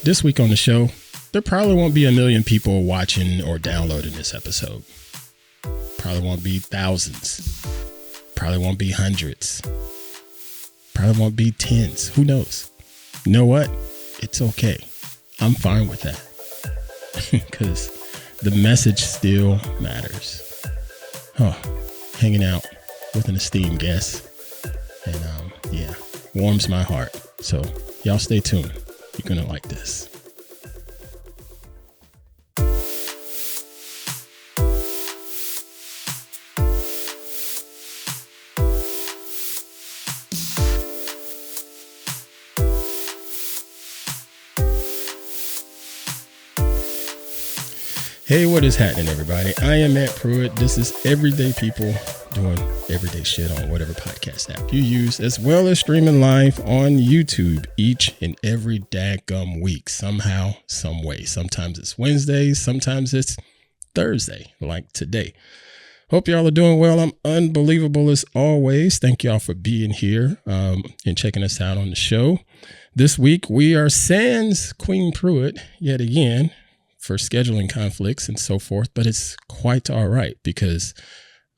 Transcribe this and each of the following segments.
This week on the show, there probably won't be a million people watching or downloading this episode. Probably won't be thousands. Probably won't be hundreds. Probably won't be tens. Who knows? You know what? It's okay. I'm fine with that. Because the message still matters. Hanging out with an esteemed guest. And warms my heart. So y'all stay tuned. You're going to like this. Hey, what is happening, everybody? I am Matt Pruitt. This is Everyday People doing everyday shit on whatever podcast app you use, as well as streaming live on YouTube each and every daggum week, somehow, some way. Sometimes it's Wednesdays, sometimes it's Thursday, like today. Hope y'all are doing well. I'm unbelievable as always. Thank y'all for being here and checking us out on the show. This week, we are sans Queen Pruitt yet again, for scheduling conflicts and so forth, but it's quite all right because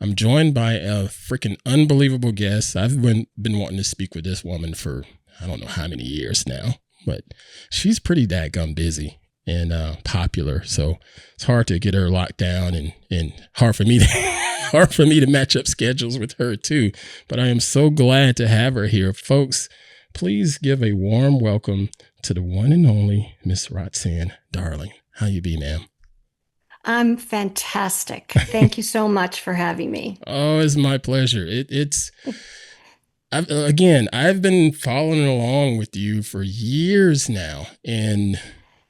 I'm joined by a freaking unbelievable guest. I've been wanting to speak with this woman for I don't know how many years now, but she's pretty dadgum busy and popular, so it's hard to get her locked down and hard for me to match up schedules with her too. But I am so glad to have her here, folks. Please give a warm welcome to the one and only Miss Roxanne Darling. How you be, ma'am? I'm fantastic. Thank you so much for having me. Oh, it's my pleasure. I've been following along with you for years now, and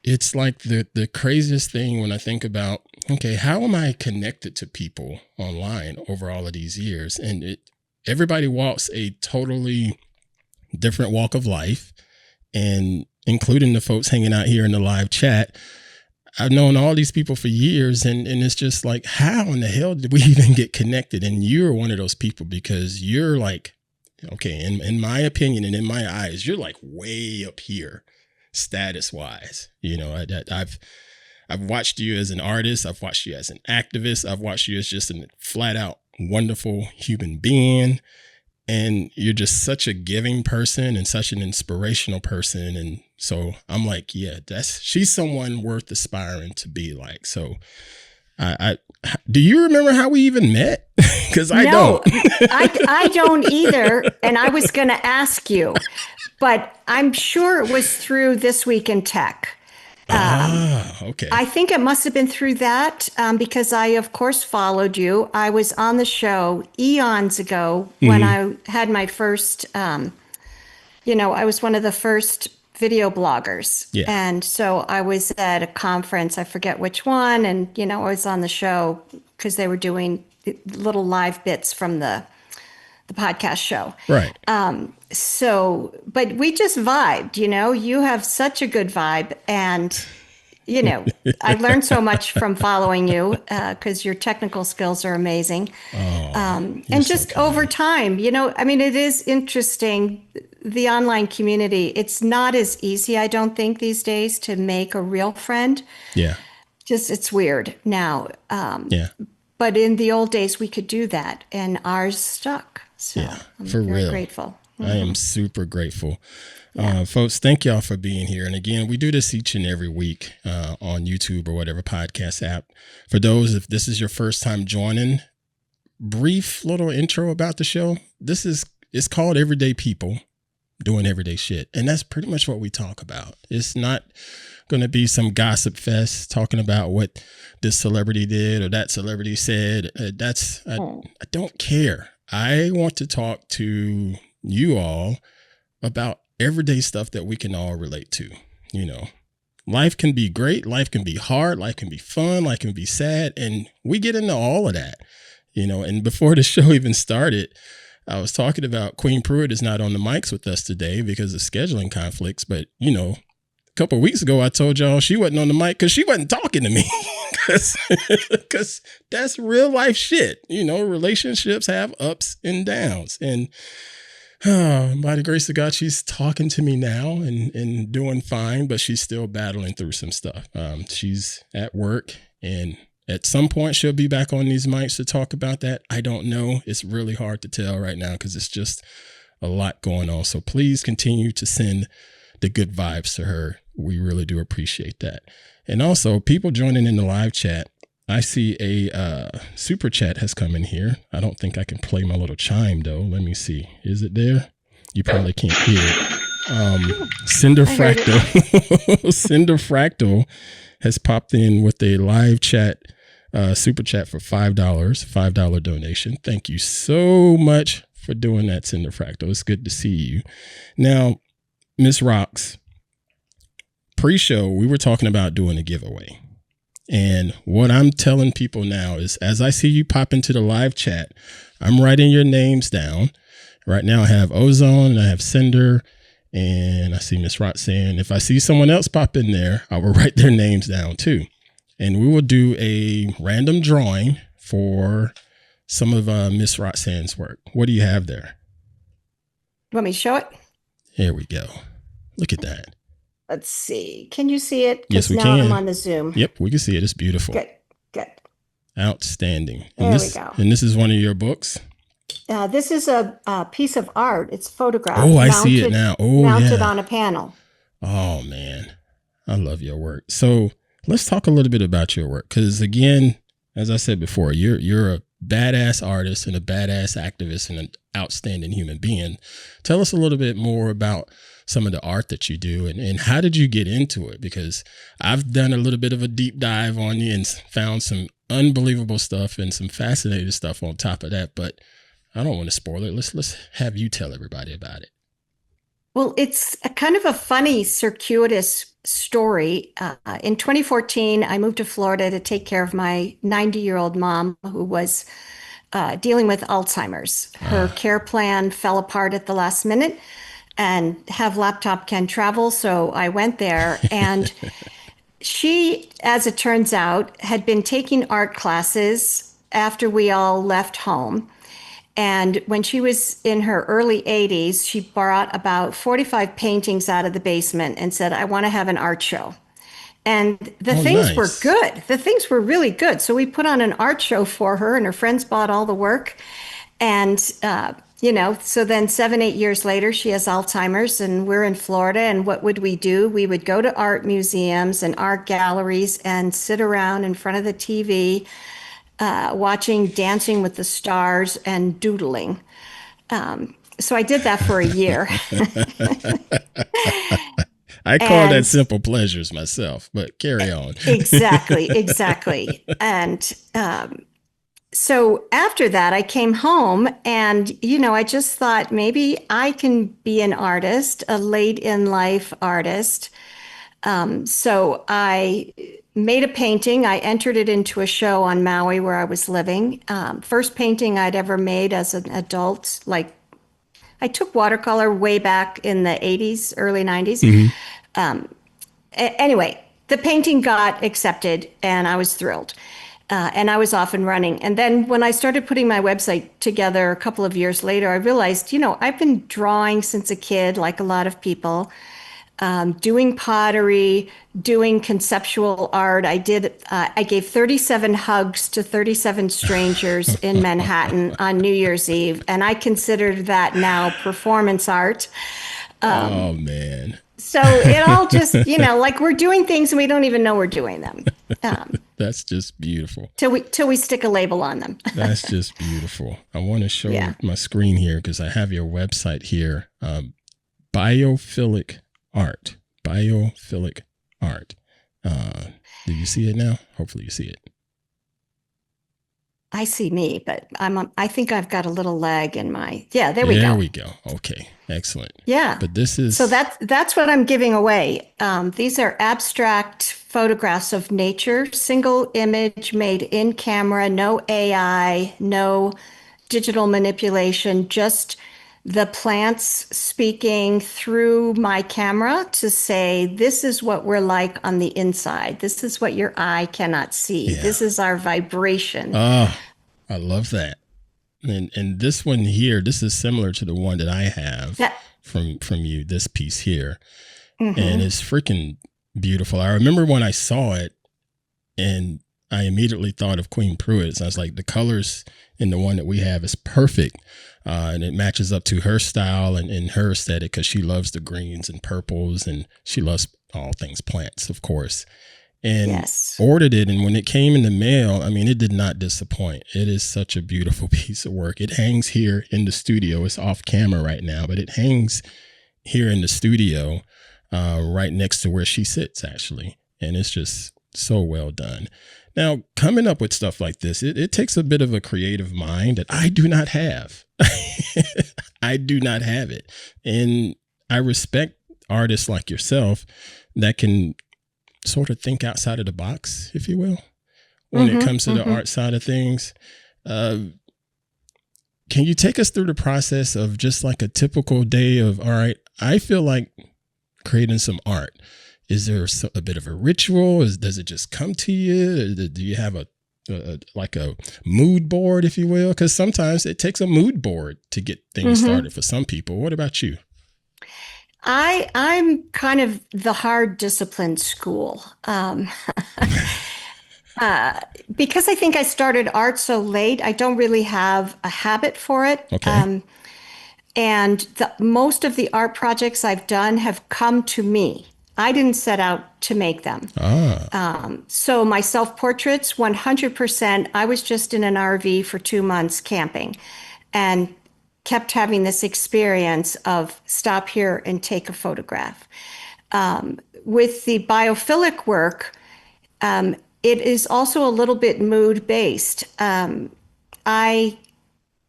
it's like the craziest thing when I think about, okay, how am I connected to people online over all of these years? And everybody walks a totally different walk of life, and including the folks hanging out here in the live chat. I've known all these people for years, and it's just like, how in the hell did we even get connected? And you're one of those people because you're like, okay, in my opinion and in my eyes, you're like way up here status wise. You know, I've watched you as an artist. I've watched you as an activist. I've watched you as just a flat out wonderful human being. And you're just such a giving person and such an inspirational person. And so I'm like, yeah, she's someone worth aspiring to be like. So I do you remember how we even met? Because I don't. I don't either. And I was going to ask you, but I'm sure it was through This Week in Tech. Okay. I think it must have been through that because I, of course, followed you. I was on the show eons ago when I had my first, I was one of the first video bloggers. Yeah. And so I was at a conference, I forget which one, and, I was on the show because they were doing little live bits from the podcast show. Right. But we just vibed, you have such a good vibe. And, I've learned so much from following you because your technical skills are amazing. And just over time, it is interesting. The online community, it's not as easy, I don't think, these days to make a real friend. Yeah. Just, it's weird now. But in the old days, we could do that, and ours stuck. So I'm very grateful. I am super grateful. Yeah. Folks, thank y'all for being here. And again, we do this each and every week on YouTube or whatever podcast app. For those, if this is your first time joining, brief little intro about the show. It's called Everyday People Doing Everyday Shit. And that's pretty much what we talk about. It's not going to be some gossip fest talking about what this celebrity did or that celebrity said. I don't care. I want to talk to you all about everyday stuff that we can all relate to. Life can be great. Life can be hard. Life can be fun. Life can be sad. And we get into all of that, and before the show even started, I was talking about Queen Pruitt is not on the mics with us today because of scheduling conflicts. But, a couple of weeks ago, I told y'all she wasn't on the mic because she wasn't talking to me because that's real life shit. Relationships have ups and downs. And By the grace of God, she's talking to me now and doing fine, but she's still battling through some stuff. She's at work, and at some point she'll be back on these mics to talk about that. I don't know. It's really hard to tell right now because it's just a lot going on. So please continue to send the good vibes to her. We really do appreciate that. And also, people joining in the live chat, I see a super chat has come in here. I don't think I can play my little chime, though. Let me see. Is it there? You probably can't hear it. Cinder Fractal. Cinder Fractal has popped in with a live chat, super chat for $5 donation. Thank you so much for doing that, Cinder Fractal. It's good to see you. Now, Miss Rox, pre-show, we were talking about doing a giveaway. And what I'm telling people now is, as I see you pop into the live chat, I'm writing your names down. Right now I have Ozone and I have Cinder and I see Miss Roxanne. If I see someone else pop in there, I will write their names down too. And we will do a random drawing for some of Miss Roxanne's work. What do you have there? You want me to show it? Here we go. Look at that. Let's see. Can you see it? Yes, we now can. I'm on the Zoom. Yep, we can see it. It's beautiful. Good. Outstanding. There we go. And this is one of your books? This is a piece of art. It's photographed. Oh, I see it now. Oh, mounted on a panel. Oh, man. I love your work. So let's talk a little bit about your work. Because again, as I said before, you're a badass artist and a badass activist and an outstanding human being. Tell us a little bit more about some of the art that you do and how did you get into it? Because I've done a little bit of a deep dive on you and found some unbelievable stuff and some fascinating stuff on top of that. But I don't want to spoil it. Let's have you tell everybody about it. Well, it's a kind of a funny, circuitous story. In 2014, I moved to Florida to take care of my 90-year-old mom who was dealing with Alzheimer's. Her care plan fell apart at the last minute, and Have Laptop Can Travel. So I went there, and she, as it turns out, had been taking art classes after we all left home. And when she was in her early 80s, she brought about 45 paintings out of the basement and said, I want to have an art show. And the things were good. The things were really good. So we put on an art show for her, and her friends bought all the work. And, so then 7-8 years later, she has Alzheimer's, and we're in Florida. And what would we do? We would go to art museums and art galleries and sit around in front of the TV, watching Dancing with the Stars and doodling. So I did that for a year. I call that simple pleasures myself, but carry on. Exactly. And so after that, I came home and, I just thought maybe I can be an artist, a late in life artist. So I made a painting. I entered it into a show on Maui where I was living. First painting I'd ever made as an adult. Like, I took watercolor way back in the 80s, early 90s. Mm-hmm. Anyway, the painting got accepted and I was thrilled. And I was off and running. And then when I started putting my website together a couple of years later, I realized, I've been drawing since a kid, like a lot of people. Doing pottery, doing conceptual art. I gave 37 hugs to 37 strangers in Manhattan on New Year's Eve, and I considered that now performance art. Oh, man. So it all just, like we're doing things and we don't even know we're doing them. That's just beautiful. Till we stick a label on them. That's just beautiful. I want to show my screen here because I have your website here. Biophilic Art. Biophilic Art. Do you see it now? Hopefully you see it. I see me, but I think I've got a little lag in my, there we go. There we go. Okay. Excellent. Yeah. But this is. So that's what I'm giving away. These are abstract photographs of nature, single image made in camera, no AI, no digital manipulation, just the plants speaking through my camera to say, this is what we're like on the inside. This is what your eye cannot see. Yeah. This is our vibration. Oh, I love that. And this one here, this is similar to the one that I have Yeah. from you, this piece here. Mm-hmm. And it's freaking beautiful. I remember when I saw it and I immediately thought of Queen Pruitt. So I was like, the colors in the one that we have is perfect. And it matches up to her style and her aesthetic because she loves the greens and purples and she loves all things plants, of course. And ordered it. And when it came in the mail, I mean, it did not disappoint. It is such a beautiful piece of work. It hangs here in the studio. It's off camera right now, but it hangs here in the studio right next to where she sits, actually. And it's just so well done. Now, coming up with stuff like this, it takes a bit of a creative mind that I do not have. I do not have it. And I respect artists like yourself that can sort of think outside of the box, if you will, when it comes to the art side of things. Can you take us through the process of just like a typical day of, all right, I feel like creating some art. Is there a bit of a ritual? Does it just come to you? Do you have a mood board, if you will? Because sometimes it takes a mood board to get things started for some people. What about you? I'm kind of the hard discipline school. Because I think I started art so late, I don't really have a habit for it. Okay. And most of the art projects I've done have come to me. I didn't set out to make them. So my self-portraits, 100%, I was just in an RV for 2 months camping and kept having this experience of stop here and take a photograph. With the biophilic work, it is also a little bit mood-based.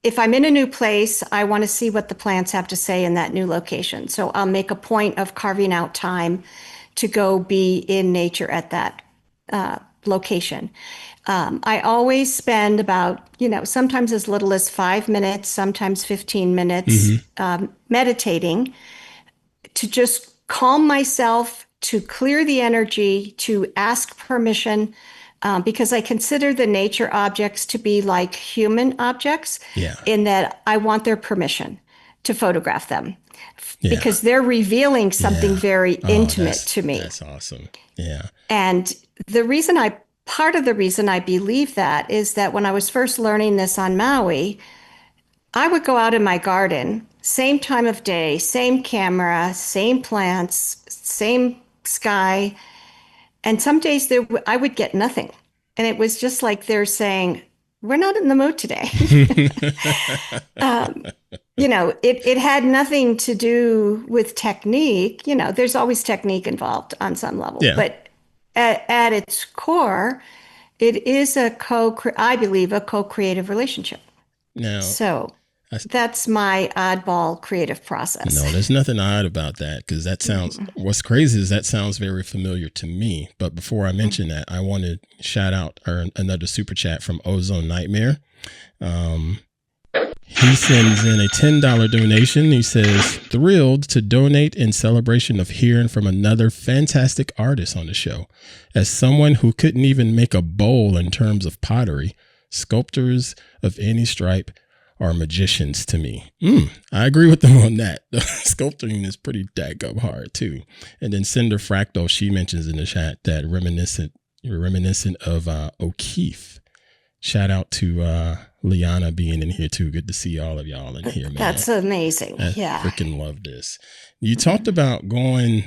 If I'm in a new place, I want to see what the plants have to say in that new location. So I'll make a point of carving out time to go be in nature at that location. I always spend about, sometimes as little as 5 minutes, sometimes 15 minutes meditating to just calm myself, to clear the energy, to ask permission. Because I consider the nature objects to be like human objects in that I want their permission to photograph them because they're revealing something very intimate to me. That's awesome. Yeah. And part of the reason I believe that is that when I was first learning this on Maui, I would go out in my garden, same time of day, same camera, same plants, same sky. And some days I would get nothing. And it was just like they're saying, we're not in the mood today. It had nothing to do with technique. There's always technique involved on some level. Yeah. But at its core, it is I believe, a co-creative relationship. Now, so that's my oddball creative process. No, there's nothing odd about that because that sounds, what's crazy is that sounds very familiar to me. But before I mention that, I want to shout out another super chat from Ozone Nightmare. He sends in a $10 donation. He says, thrilled to donate in celebration of hearing from another fantastic artist on the show. As someone who couldn't even make a bowl in terms of pottery, sculptors of any stripe are magicians to me. I agree with them on that. Sculpting is pretty daggum hard too. And then Cinder Fractal, she mentions in the chat that reminiscent of O'Keefe. Shout out to Liana being in here too. Good to see all of y'all in here, man. That's amazing. I freaking love this. You talked about going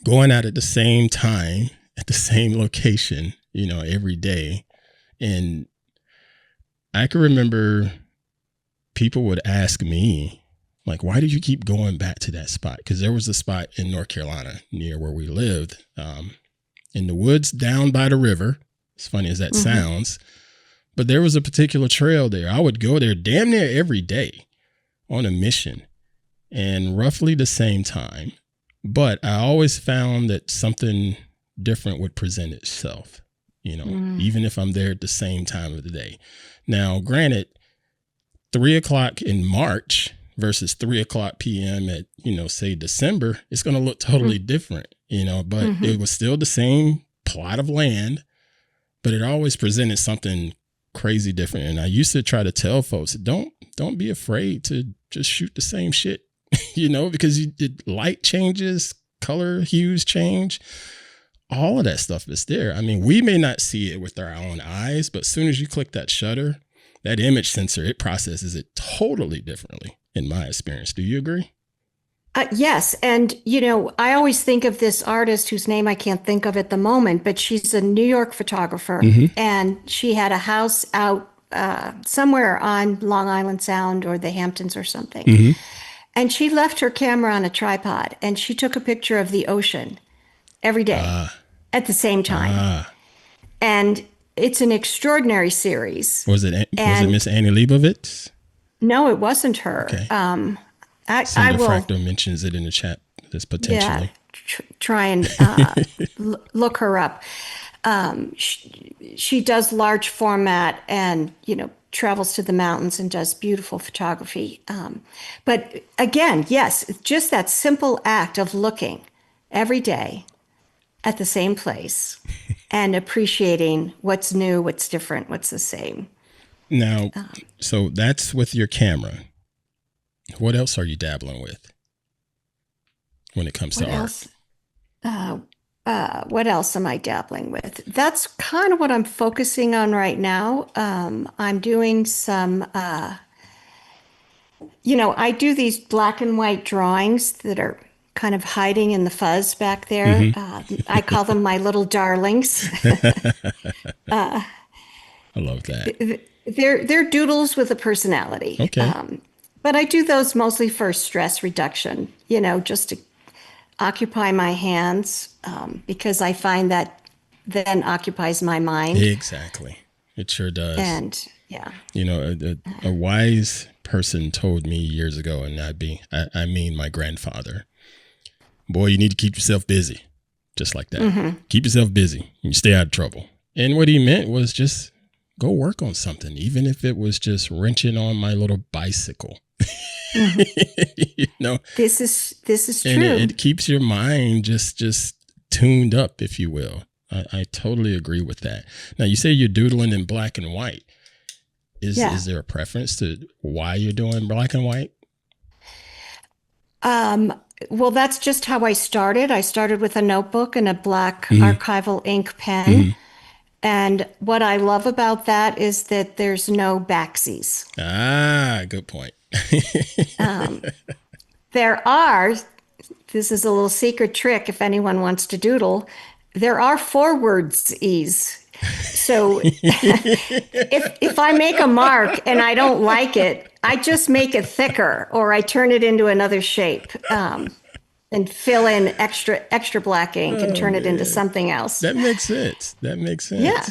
out at the same time, at the same location, every day. And I can remember people would ask me, like, why did you keep going back to that spot? Because there was a spot in North Carolina near where we lived, in the woods down by the river. As funny as that sounds, but there was a particular trail there. I would go there damn near every day on a mission and roughly the same time. But I always found that something different would present itself, even if I'm there at the same time of the day. Now, granted, 3:00 in March versus 3:00 p.m. at, say December, it's going to look totally different, but it was still the same plot of land, but it always presented something crazy different. And I used to try to tell folks, don't be afraid to just shoot the same shit, because light changes, color hues change. All of that stuff is there. I mean, we may not see it with our own eyes, but as soon as you click that shutter, that image sensor, it processes it totally differently in my experience. Do you agree? Yes. And, I always think of this artist whose name I can't think of at the moment, but she's a New York photographer. Mm-hmm. And she had a house out somewhere on Long Island Sound or the Hamptons or something. Mm-hmm. And she left her camera on a tripod and she took a picture of the ocean every day at the same time. And it's an extraordinary series. Was it And Miss Annie Leibovitz? no, it wasn't her. Okay. I will. Fractal mentions it in the chat. This potentially. Try and look her up. She does large format and, travels to the mountains and does beautiful photography. But again, yes, just that simple act of looking every day at the same place and appreciating what's new, what's different, what's the same. Now, so that's with your camera. What else are you dabbling with when it comes to art? What else am I dabbling with? That's kind of what I'm focusing on right now. I'm doing some, I do these black and white drawings that are kind of hiding in the fuzz back there. Mm-hmm. I call them my little darlings. I love that. They're doodles with a personality. Okay. But I do those mostly for stress reduction, just to occupy my hands, because I find that then occupies my mind. Exactly. It sure does. And yeah. A wise person told me years ago, and I mean my grandfather, boy, you need to keep yourself busy. Just like that. Mm-hmm. Keep yourself busy. You stay out of trouble. And what he meant was just go work on something, even if it was just wrenching on my little bicycle. Mm-hmm. This is true. And it keeps your mind just tuned up, if you will. I totally agree with that. Now, you say you're doodling in black and white. Is there a preference to why you're doing black and white? Well, that's just how I started. I started with a notebook and a black archival ink pen. Mm-hmm. And what I love about that is that there's no backsies. Good point. This is a little secret trick if anyone wants to doodle, there are forwards ease. So if I make a mark and I don't like it, I just make it thicker or I turn it into another shape and fill in extra black ink and turn it into something else. That makes sense. Yeah.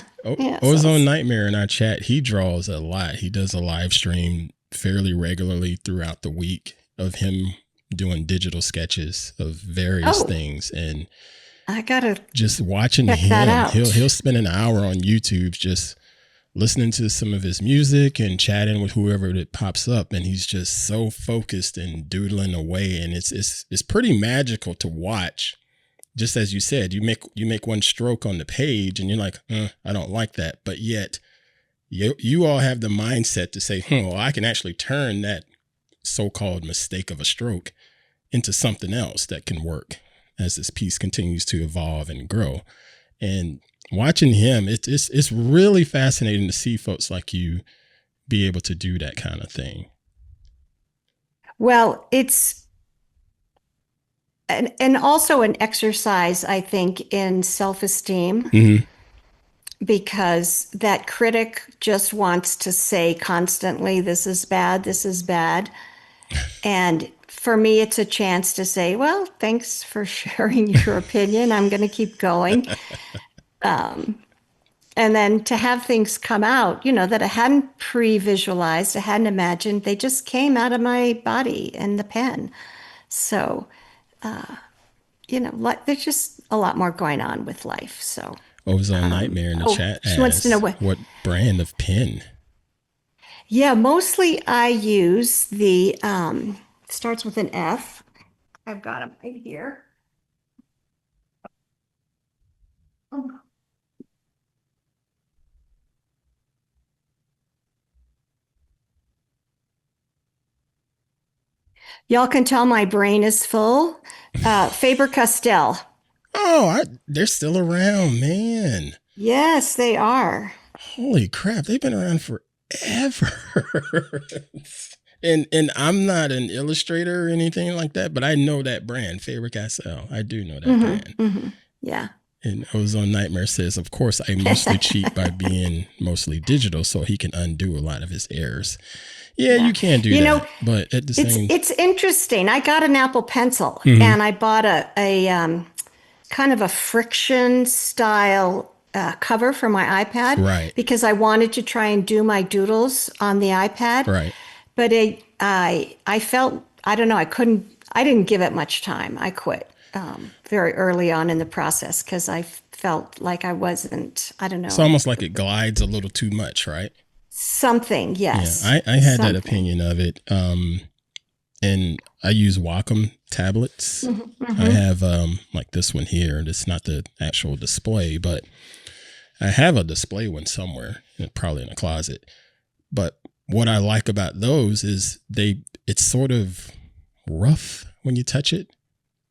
Ozone Nightmare in our chat, he draws a lot. He does a live stream fairly regularly throughout the week of him doing digital sketches of various things. And I gotta just watching him, he'll spend an hour on YouTube just listening to some of his music and chatting with whoever that pops up, and he's just so focused and doodling away, and it's pretty magical to watch. Just as you said, you make one stroke on the page and you're like, I don't like that, but yet you all have the mindset to say, well, I can actually turn that so-called mistake of a stroke into something else that can work as this piece continues to evolve and grow. And watching him, it's really fascinating to see folks like you be able to do that kind of thing. Well, it's and also an exercise, I think, in self-esteem. Mm-hmm. Because that critic just wants to say constantly, this is bad, this is bad. And for me, it's a chance to say, well, thanks for sharing your opinion. I'm going to keep going. And then to have things come out, that I hadn't pre-visualized, I hadn't imagined, they just came out of my body and the pen. So, there's just a lot more going on with life. So. Ozone Nightmare in the chat asks, wants to know what brand of pen? Yeah, mostly I use the, starts with an F. I've got them right here. Y'all can tell my brain is full. Faber-Castell. Oh, they're still around, man. Yes, they are. Holy crap, they've been around forever. And I'm not an illustrator or anything like that, but I know that brand, Faber-Castell. I do know that brand. Mm-hmm. Yeah. And Ozone Nightmare says, of course, I mostly cheat by being mostly digital so he can undo a lot of his errors. Yeah, you can do that. But at the same... It's interesting. I got an Apple Pencil and I bought a kind of a friction style cover for my iPad. Right. Because I wanted to try and do my doodles on the iPad. Right. But I felt, I don't know, I didn't give it much time. I quit very early on in the process because I felt like I wasn't, I don't know. It's almost like it glides a little too much, right? Something, yes. Yeah, I had that opinion of it. And I use Wacom tablets. Mm-hmm. I have like this one here. It's not the actual display, but I have a display one somewhere, probably in a closet. But what I like about those is it's sort of rough when you touch it.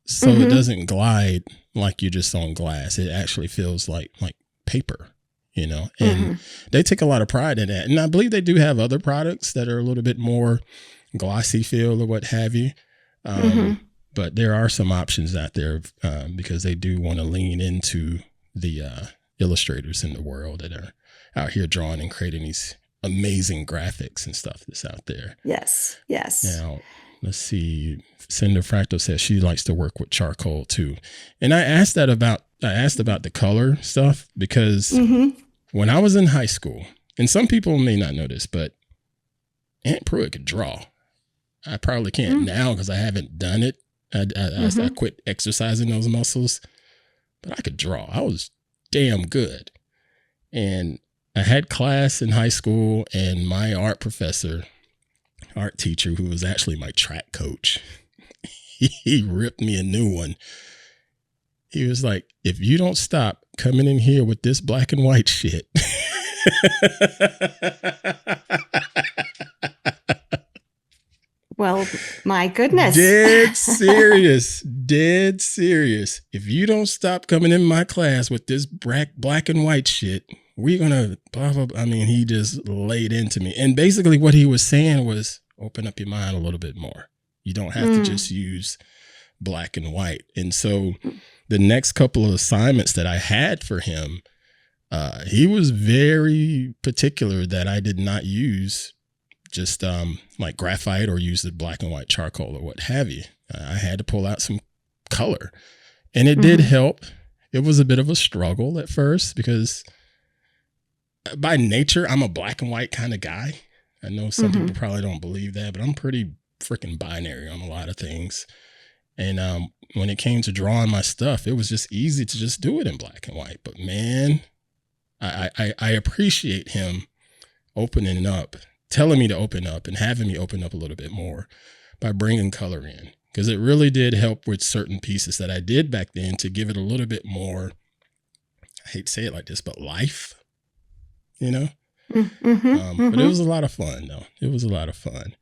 So it doesn't glide like you're just on glass. It actually feels like paper, and they take a lot of pride in that. And I believe they do have other products that are a little bit more glossy feel or what have you. But there are some options out there because they do want to lean into the illustrators in the world that are out here drawing and creating these amazing graphics and stuff that's out there. Yes. Now, let's see. Cinder Fractal says she likes to work with charcoal too. And I asked about the color stuff because when I was in high school, and some people may not know this, but Aunt Pruitt could draw. I probably can't now because I haven't done it. I quit exercising those muscles, but I could draw. I was damn good. And I had class in high school, and my art teacher, who was actually my track coach, he ripped me a new one. He was like, if you don't stop coming in here with this black and white shit. Well, my goodness. Dead serious. If you don't stop coming in my class with this black and white shit, we're going to blah, blah, blah. I mean, he just laid into me. And basically what he was saying was open up your mind a little bit more. You don't have to just use black and white. And so the next couple of assignments that I had for him, he was very particular that I did not use just like graphite or use the black and white charcoal or what have you. I had to pull out some color, and it did help. It was a bit of a struggle at first because by nature, I'm a black and white kind of guy. I know some people probably don't believe that, but I'm pretty freaking binary on a lot of things. And when it came to drawing my stuff, it was just easy to just do it in black and white. But man, I appreciate him opening up, telling me to open up and having me open up a little bit more by bringing color in. Because it really did help with certain pieces that I did back then to give it a little bit more, I hate to say it like this, but life, But it was a lot of fun, though. It was a lot of fun.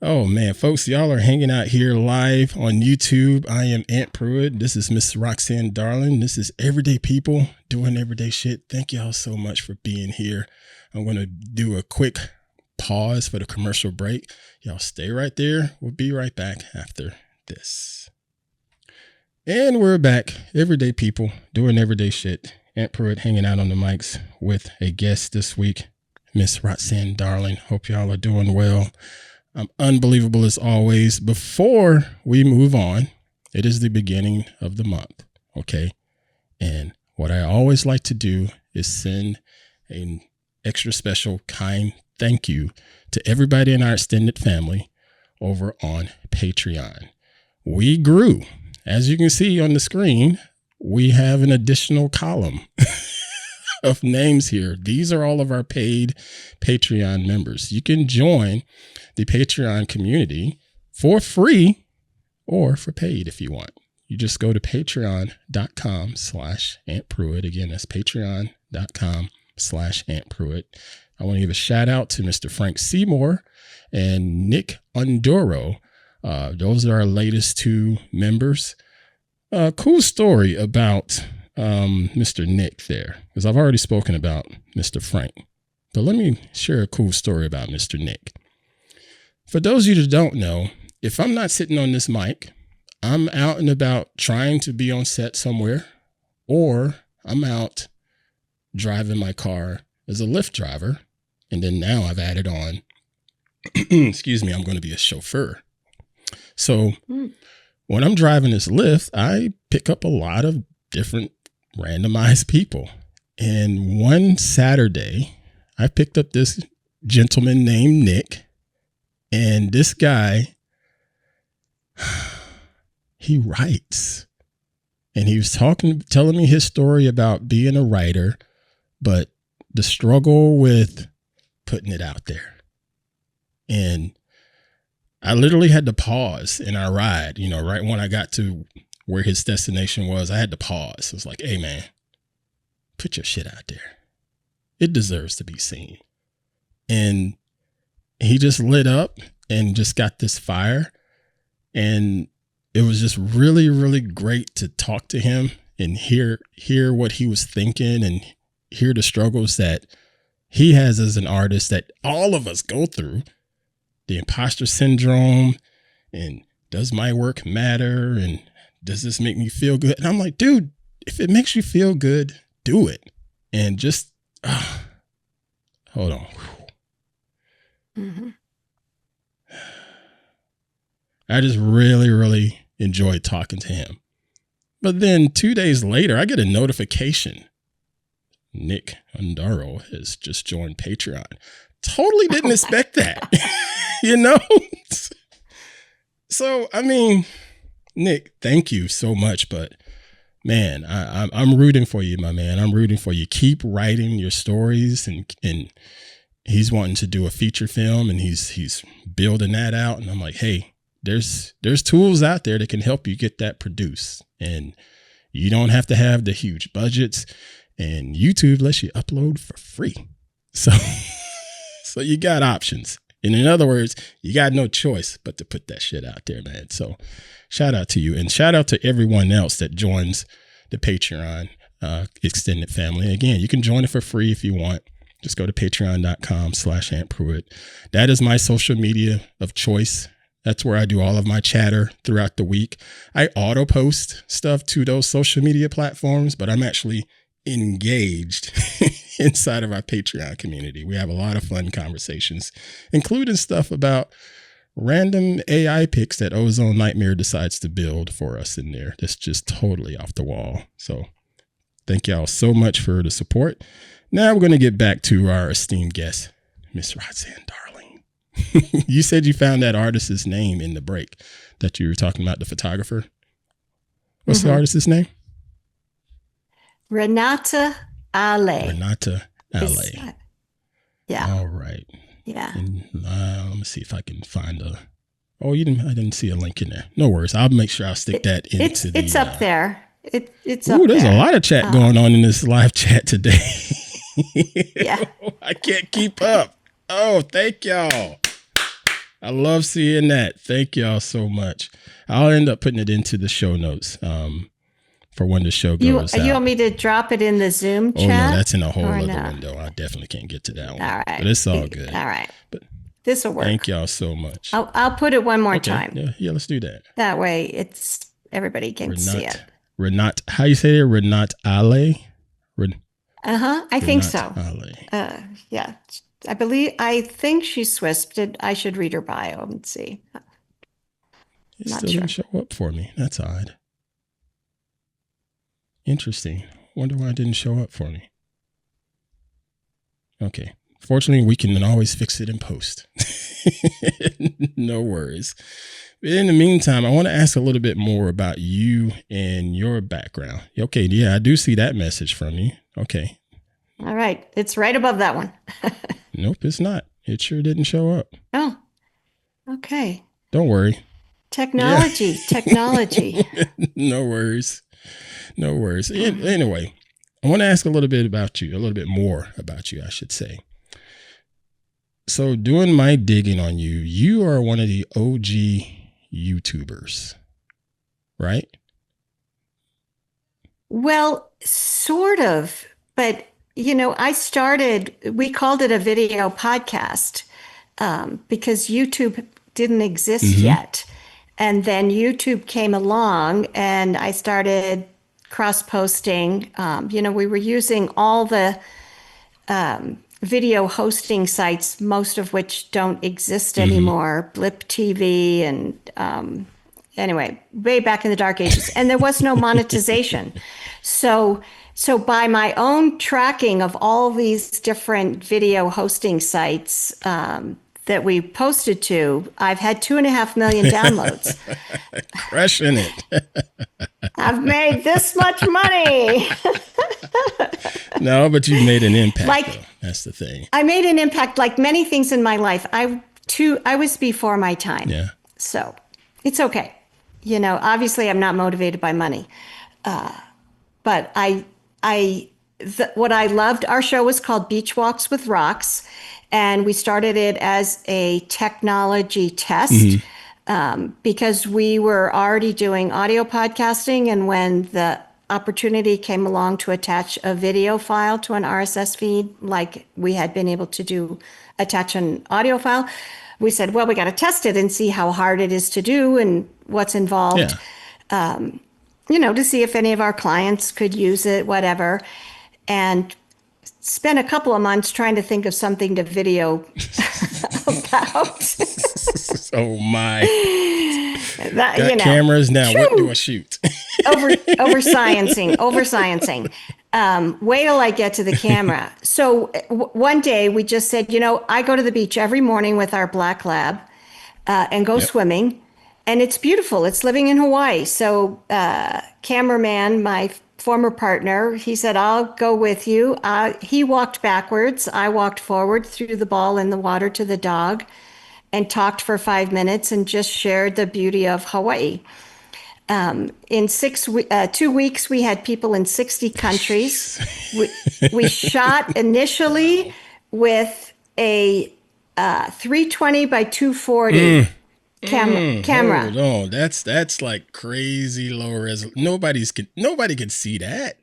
Oh, man, folks, y'all are hanging out here live on YouTube. I am Aunt Pruitt. This is Miss Roxanne Darling. This is Everyday People Doing Everyday Shit. Thank y'all so much for being here. I'm going to do a quick pause for the commercial break. Y'all stay right there. We'll be right back after this. And we're back. Everyday People Doing Everyday Shit. Aunt Pruitt hanging out on the mics with a guest this week, Miss Roxanne Darling. Hope y'all are doing well. Unbelievable as always. Before we move on, it is the beginning of the month, okay? And what I always like to do is send an extra special kind thank you to everybody in our extended family over on Patreon. We grew. As you can see on the screen, we have an additional column of names here. These are all of our paid Patreon members. You can join the Patreon community for free or for paid if you want. You just go to patreon.com/Aunt Pruitt. Again, that's patreon.com/Aunt Pruitt. I want to give a shout out to Mr. Frank Seymour and Nick Ondoro Those are our latest 2 members. Cool story about Mr. Nick there, because I've already spoken about Mr. Frank. But let me share a cool story about Mr. Nick. For those of you that don't know, if I'm not sitting on this mic, I'm out and about trying to be on set somewhere, or I'm out driving my car as a Lyft driver. And then now I've added on, excuse me, I'm going to be a chauffeur. So when I'm driving this Lyft, I pick up a lot of different randomized people. And one Saturday, I picked up this gentleman named Nick. And this guy, he writes. And he was telling me his story about being a writer, but the struggle with putting it out there. And I literally had to pause in our ride, right when I got to where his destination was. I had to pause. It was like, hey, man, put your shit out there. It deserves to be seen. And he just lit up and just got this fire. And it was just really, really great to talk to him and hear what he was thinking and hear the struggles that he has as an artist that all of us go through. The imposter syndrome, and does my work matter? And does this make me feel good? And I'm like, dude, if it makes you feel good, do it. And just, hold on. Mm-hmm. I just really, really enjoyed talking to him. But then 2 days later, I get a notification. Nick Undaro has just joined Patreon. Totally didn't expect that. So, I mean, Nick, thank you so much. But man, I'm rooting for you, my man. I'm rooting for you. Keep writing your stories, and he's wanting to do a feature film, and he's building that out. And I'm like, hey, there's tools out there that can help you get that produced, and you don't have to have the huge budgets. And YouTube lets you upload for free, so you got options. And in other words, you got no choice but to put that shit out there, man. So shout out to you, and shout out to everyone else that joins the Patreon extended family. Again, you can join it for free if you want. Just go to patreon.com/Aunt Pruitt. That is my social media of choice. That's where I do all of my chatter throughout the week. I auto post stuff to those social media platforms, but I'm actually engaged inside of our Patreon community. We have a lot of fun conversations, including stuff about random AI picks that Ozone Nightmare decides to build for us in there. That's just totally off the wall. So thank y'all so much for the support. Now we're going to get back to our esteemed guest, Miss Roxanne Darling. You said you found that artist's name in the break that you were talking about, the photographer. What's the artist's name? Renate Aller. Renate Aller. Yeah. All right. Yeah. And, let me see if I can find I didn't see a link in there. No worries. I'll make sure I'll stick that into It's up there. It's up there. There's a lot of chat going on in this live chat today. Yeah. I can't keep up. Oh, thank y'all. I love seeing that. Thank y'all so much. I'll end up putting it into the show notes for when the show goes out. You want me to drop it in the Zoom chat? Oh, no, that's in a whole other window. I definitely can't get to that one. All right. But it's all good. All right. But this will work. Thank y'all so much. I'll put it one more time. Yeah, let's do that. That way everybody can see it. Renate, how you say it? Renate Aller? I think so. Aller. Yeah. I think she's Swiss, but I should read her bio and see. It still didn't show up for me. That's odd. Interesting. Wonder why it didn't show up for me. Okay. Fortunately, we can always fix it in post. No worries. But in the meantime, I want to ask a little bit more about you and your background. Okay. Yeah, I do see that message from you. Okay. All right. It's right above that one. Nope, it's not. It sure didn't show up. Oh, okay. Don't worry. Technology. No worries. Anyway, I want to ask a little bit more about you, I should say. So doing my digging on you, you are one of the OG YouTubers, right? Well, sort of, but we called it a video podcast because YouTube didn't exist yet. And then YouTube came along and I started cross posting. We were using all the video hosting sites, most of which don't exist anymore, Blip TV and anyway, way back in the dark ages. And there was no monetization. So by my own tracking of all these different video hosting sites that we posted to, I've had 2.5 million downloads. Crushing it. I've made this much money. No, but you made an impact, though. That's the thing. I made an impact like many things in my life. I was before my time. Yeah. So it's okay. Obviously I'm not motivated by money. But what I loved, our show was called Beach Walks with Rox, and we started it as a technology test because we were already doing audio podcasting, and when the opportunity came along to attach a video file to an RSS feed, like we had been able to attach an audio file, we said, well, we got to test it and see how hard it is to do and what's involved. Yeah. To see if any of our clients could use it, whatever. And spent a couple of months trying to think of something to video about. Oh my. Got cameras now. True. What do I shoot? over sciencing. Wait till I get to the camera. So one day we just said, I go to the beach every morning with our black lab and go swimming. And it's beautiful. It's living in Hawaii. So cameraman, my former partner, he said, I'll go with you. He walked backwards. I walked forward, threw the ball in the water to the dog, and talked for 5 minutes and just shared the beauty of Hawaii. In 2 weeks, we had people in 60 countries. We shot initially with a 320 by 240 camera. Hold on. That's like crazy low resolution. Nobody could see that.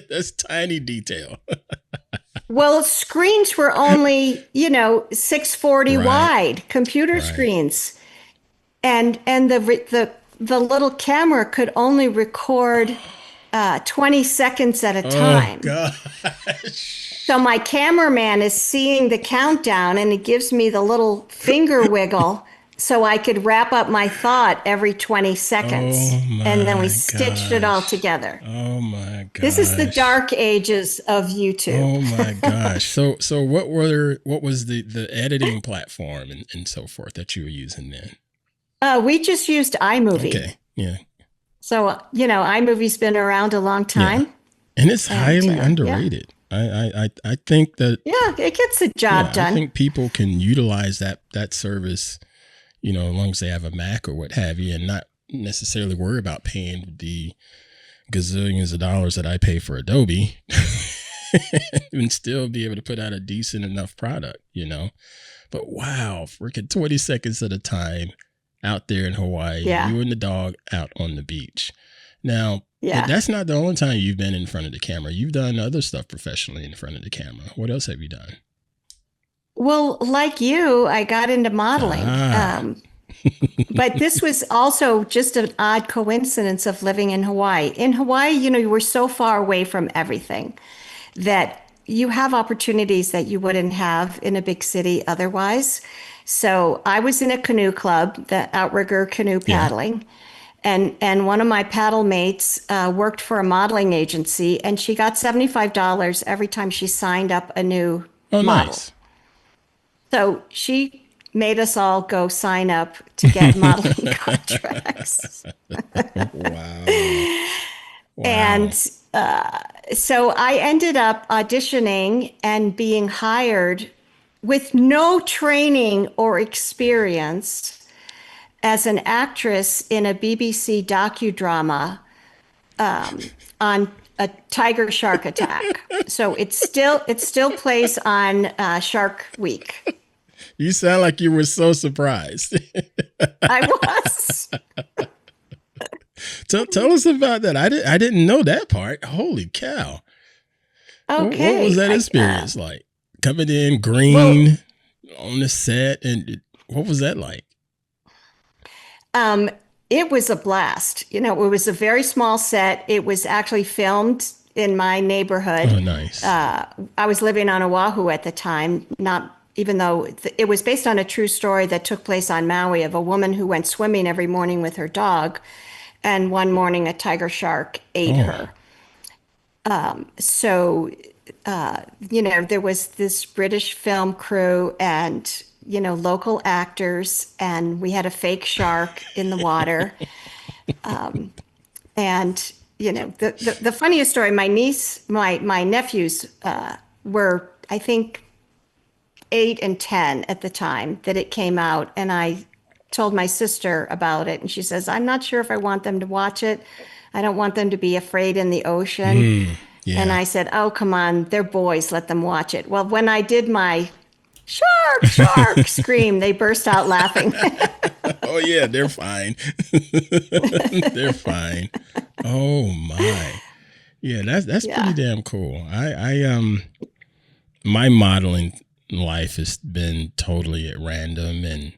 That's tiny detail. Well, screens were only 640 wide, computer screens, and the little camera could only record 20 seconds at a time. Oh gosh. So my cameraman is seeing the countdown, and he gives me the little finger wiggle so I could wrap up my thought every 20 seconds. And then we stitched it all together. Oh my gosh. This is the dark ages of YouTube. Oh my gosh. So what was the editing platform and so forth that you were using then? We just used iMovie. Okay. Yeah. So, iMovie's been around a long time. Yeah. And it's highly underrated. Yeah. I think that. Yeah, it gets the job done. I think people can utilize that service, as long as they have a Mac or what have you, and not necessarily worry about paying the gazillions of dollars that I pay for Adobe and still be able to put out a decent enough product, But wow, freaking 20 seconds at a time out there in Hawaii, you and the dog out on the beach. Now, that's not the only time you've been in front of the camera. You've done other stuff professionally in front of the camera. What else have you done? Well, like you, I got into modeling. But this was also just an odd coincidence of living in Hawaii. In Hawaii, you were so far away from everything that you have opportunities that you wouldn't have in a big city otherwise. So I was in a canoe club, the outrigger canoe paddling. And one of my paddle mates worked for a modeling agency, and she got $75 every time she signed up a new model. Nice. So she made us all go sign up to get modeling contracts. Wow. And so I ended up auditioning and being hired with no training or experience as an actress in a BBC docudrama on a tiger shark attack. So it still plays on Shark Week. You sound like you were so surprised. I was. Tell us about that. I didn't know that part. Holy cow. What was Okay. that experience like? Coming in Well, green on the set, and what was that like? um, it was a blast. You know, it was a very small set. It was actually filmed in my neighborhood. Oh, nice. I was living on Oahu at the time, not even though it was based on a true story that took place on Maui of a woman who went swimming every morning with her dog. And one morning, a tiger shark ate Oh, her. So, you know, there was this British film crew and, you know, local actors, and we had a fake shark in the water. And, you know, the funniest story, my nephews were, I think, 8 and 10 at the time that it came out. And I told my sister about it, and she says, I'm not sure if I want them to watch it. I don't want them to be afraid in the ocean. And yeah. I said, oh, come on, they're boys, let them watch it. Well, when I did my shark, shark scream, they burst out laughing. Oh yeah, they're fine. They're fine. Oh my. Yeah, that's pretty Yeah. damn cool. My modeling life has been totally at random and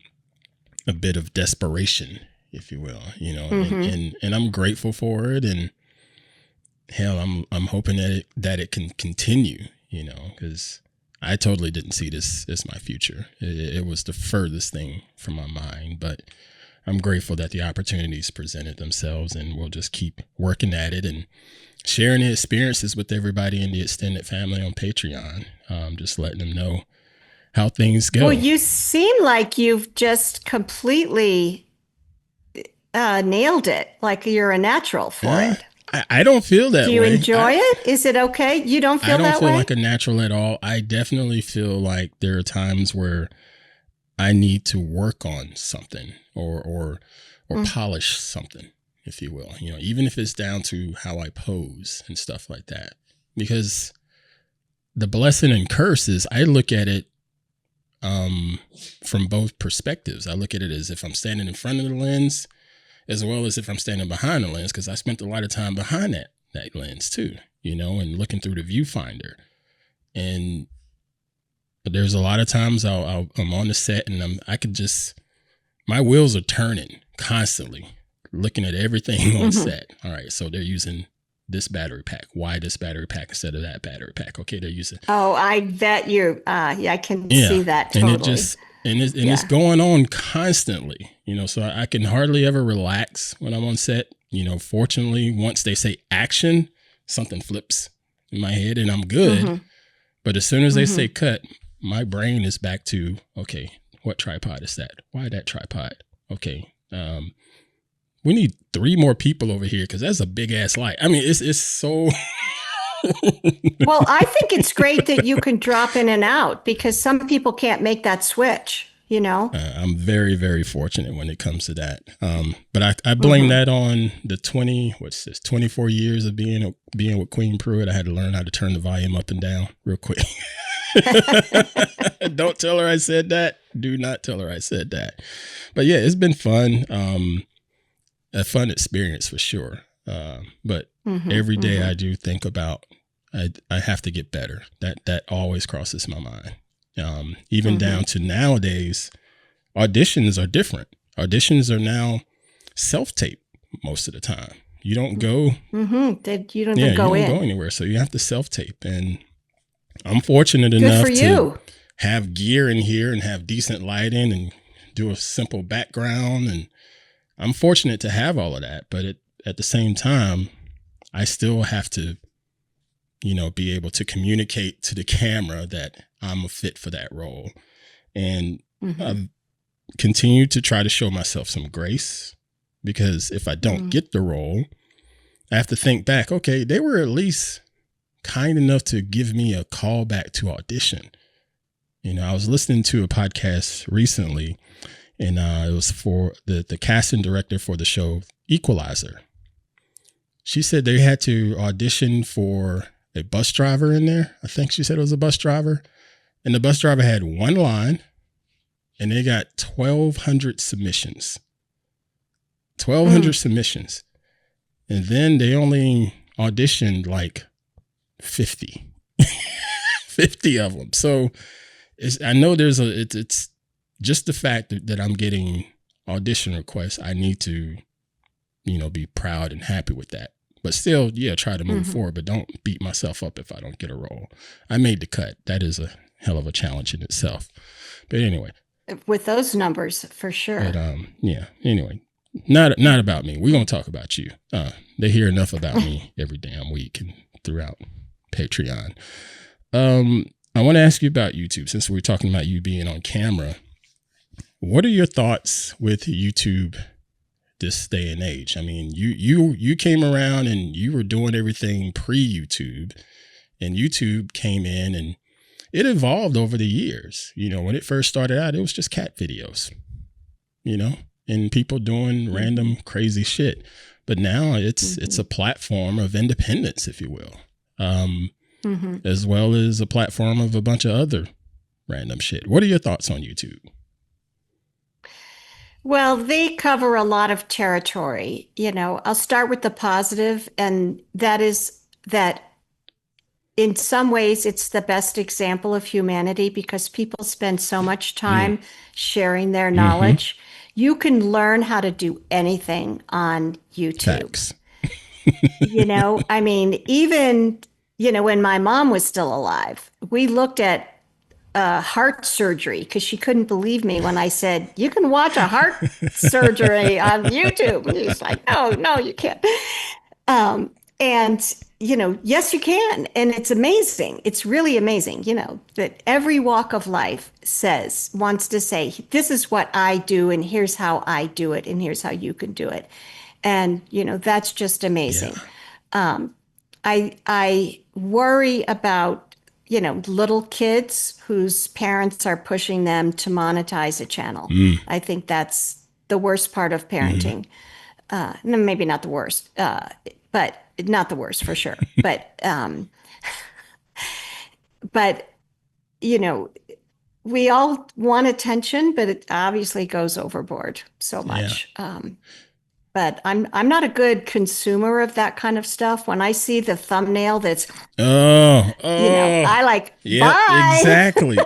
a bit of desperation, if you will, you know, and I'm grateful for it. And hell, I'm hoping that it can continue, you know, because I totally didn't see this as my future. It was the furthest thing from my mind, but I'm grateful that the opportunities presented themselves, and we'll just keep working at it and sharing the experiences with everybody in the extended family on Patreon. Just letting them know how things Well, go. you seem like you've just completely nailed it, like you're a natural for Uh, it. I don't feel that Do you way. enjoy it? Is it okay? You don't I feel don't that feel way? like a natural at all. I definitely feel like there are times where I need to work on something or polish something, if you will. You know, even if it's down to how I pose and stuff like that. Because the blessing and curse is I look at it from both perspectives. I look at it as if I'm standing in front of the lens, as well as if I'm standing behind the lens, because I spent a lot of time behind that lens too, you know, and looking through the viewfinder. And there's a lot of times I'm on the set and my wheels are turning constantly, looking at everything on set. All right, so they're using this battery pack. Why this battery pack instead of that battery pack? Okay, they're using. Oh, I bet you. Yeah, I can Yeah, see that and it totally. just it's Yeah. going on constantly, you know. So I can hardly ever relax when I'm on set. You know, fortunately, once they say action, something flips in my head and I'm good. But as soon as they say cut, my brain is back to, okay, what tripod is that? Why that tripod? Okay, we need 3 more people over here because that's a big ass light. I mean, it's so. Well, I think it's great that you can drop in and out because some people can't make that switch, you know? I'm very, very fortunate when it comes to that. But I blame that on the 24 years of being with Queen Pruitt. I had to learn how to turn the volume up and down real quick. Don't tell her I said that. Do not tell her I said that. But yeah, it's been fun. A fun experience for sure. But every day I do think about, I have to get better. That always crosses my mind. Even down to nowadays, auditions are different. Auditions are now self-tape most of the time. You don't go. You don't Yeah, even you go don't go in. anywhere. So you have to self-tape. And I'm fortunate Good enough for to you. have gear in here and have decent lighting and do a simple background. And I'm fortunate to have all of that. But at the same time, I still have to, you know, be able to communicate to the camera that I'm a fit for that role. And I've continued to try to show myself some grace, because if I don't get the role, I have to think back, okay, they were at least kind enough to give me a call back to audition. You know, I was listening to a podcast recently, and it was for the casting director for the show Equalizer. She said they had to audition for a bus driver in there. I think she said it was a bus driver. And the bus driver had one line, and they got 1,200 submissions. 1,200 submissions. And then they only auditioned like 50. 50 of them. So I know it's just the fact that I'm getting audition requests. I need to, be proud and happy with that. But still, try to move forward, but don't beat myself up if I don't get a role. I made the cut. That is a hell of a challenge in itself. But anyway. With those numbers, for sure. But anyway, not about me. We're going to talk about you. They hear enough about me every damn week and throughout Patreon. I want to ask you about YouTube, since we're talking about you being on camera. What are your thoughts with YouTube this day and age? I mean, you came around and you were doing everything pre-YouTube, and YouTube came in and it evolved over the years. When it first started out, it was just cat videos, and people doing random crazy shit. But now it's a platform of independence, if you will, as well as a platform of a bunch of other random shit. What are your thoughts on YouTube? Well, they cover a lot of territory. I'll start with the positive, and that is that in some ways it's the best example of humanity, because people spend so much time sharing their knowledge. You can learn how to do anything on YouTube. Facts. I mean, even, when my mom was still alive, we looked at heart surgery because she couldn't believe me when I said, you can watch a heart surgery on YouTube. And she's like, no, you can't. And, yes, you can. And it's amazing. It's really amazing, that every walk of life wants to say, this is what I do, and here's how I do it, and here's how you can do it. And, that's just amazing. Yeah. I worry about, little kids whose parents are pushing them to monetize a channel. I think that's the worst part of parenting. Maybe not the worst, but not the worst for sure. But we all want attention, but it obviously goes overboard so much. Yeah. But I'm not a good consumer of that kind of stuff. When I see the thumbnail that's, I like, bye. Exactly.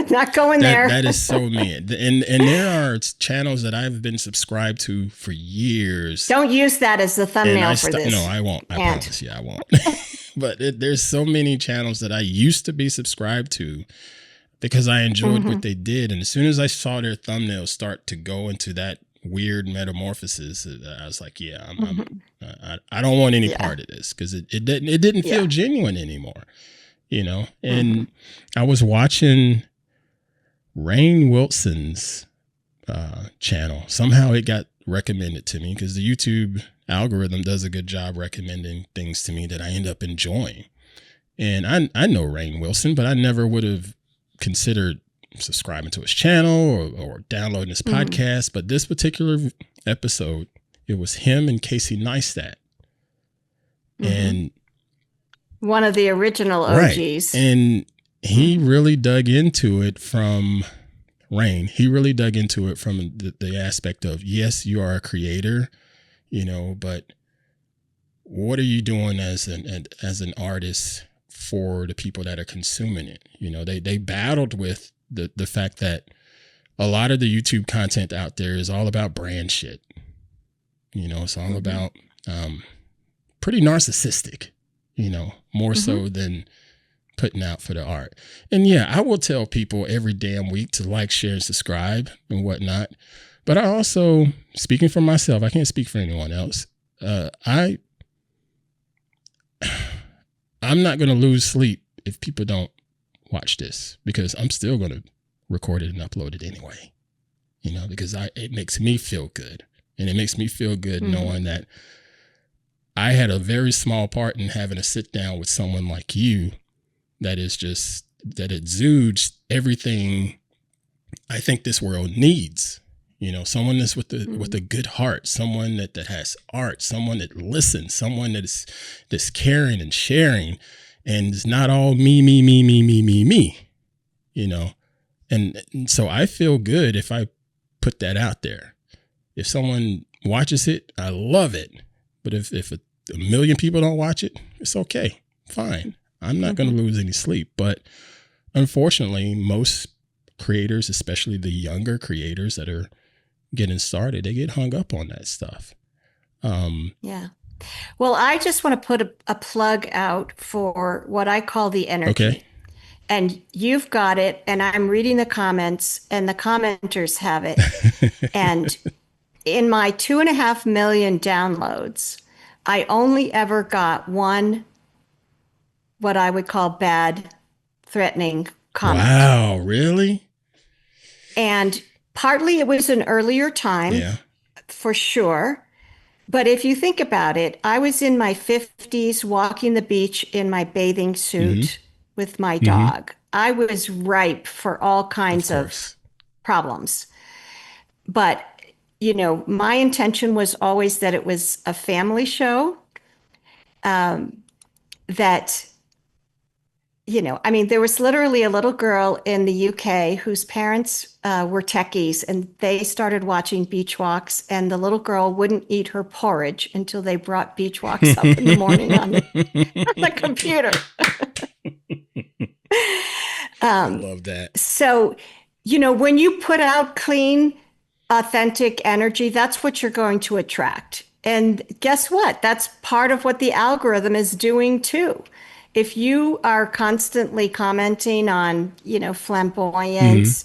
Not going there. That is so me. And there are channels that I've been subscribed to for years. Don't use that as the thumbnail for this. No, I won't. I promise you, I won't. But there's so many channels that I used to be subscribed to because I enjoyed what they did. And as soon as I saw their thumbnails start to go into that weird metamorphosis, I was like, I don't want any part of this, because it didn't feel genuine anymore, And I was watching Rainn Wilson's channel. Somehow it got recommended to me because the YouTube algorithm does a good job recommending things to me that I end up enjoying. And I know Rainn Wilson, but I never would have considered subscribing to his channel or downloading his podcast. But this particular episode, it was him and Casey Neistat. And one of the original OGs. Right. And he really dug into it from Rainn. He really dug into it from the aspect of, yes, you are a creator, but what are you doing as an artist for the people that are consuming it? They battled with the fact that a lot of the YouTube content out there is all about brand shit. It's all about pretty narcissistic, more so than putting out for the art. And I will tell people every damn week to like, share, and subscribe and whatnot. But I also, speaking for myself, I can't speak for anyone else. I'm not going to lose sleep if people don't watch this, because I'm still going to record it and upload it anyway, because it makes me feel good. And it makes me feel good knowing that I had a very small part in having to sit down with someone like you that exudes everything I think this world needs. Someone that's with a good heart, someone that has art, someone that listens, someone that's caring and sharing, and it's not all me, And so I feel good if I put that out there. If someone watches it, I love it. But if a million people don't watch it, it's okay. Fine. I'm not going to lose any sleep. But unfortunately, most creators, especially the younger creators that are getting started, they get hung up on that stuff. Yeah. Well, I just want to put a plug out for what I call the energy. Okay. And you've got it, and I'm reading the comments, and the commenters have it. And in my 2.5 million downloads, I only ever got one, what I would call bad, threatening comment. Wow, really? And partly it was an earlier time, for sure. But if you think about it, I was in my 50s walking the beach in my bathing suit with my dog. I was ripe for all kinds of problems. But, you know, my intention was always that it was a family show, that, you know, I mean, there was literally a little girl in the UK whose parents were techies, and they started watching beach walks, and the little girl wouldn't eat her porridge until they brought beach walks up in the morning on the computer. I love that. So, you know, when you put out clean, authentic energy, that's what you're going to attract. And guess what? That's part of what the algorithm is doing too. If you are constantly commenting on, you know, flamboyant,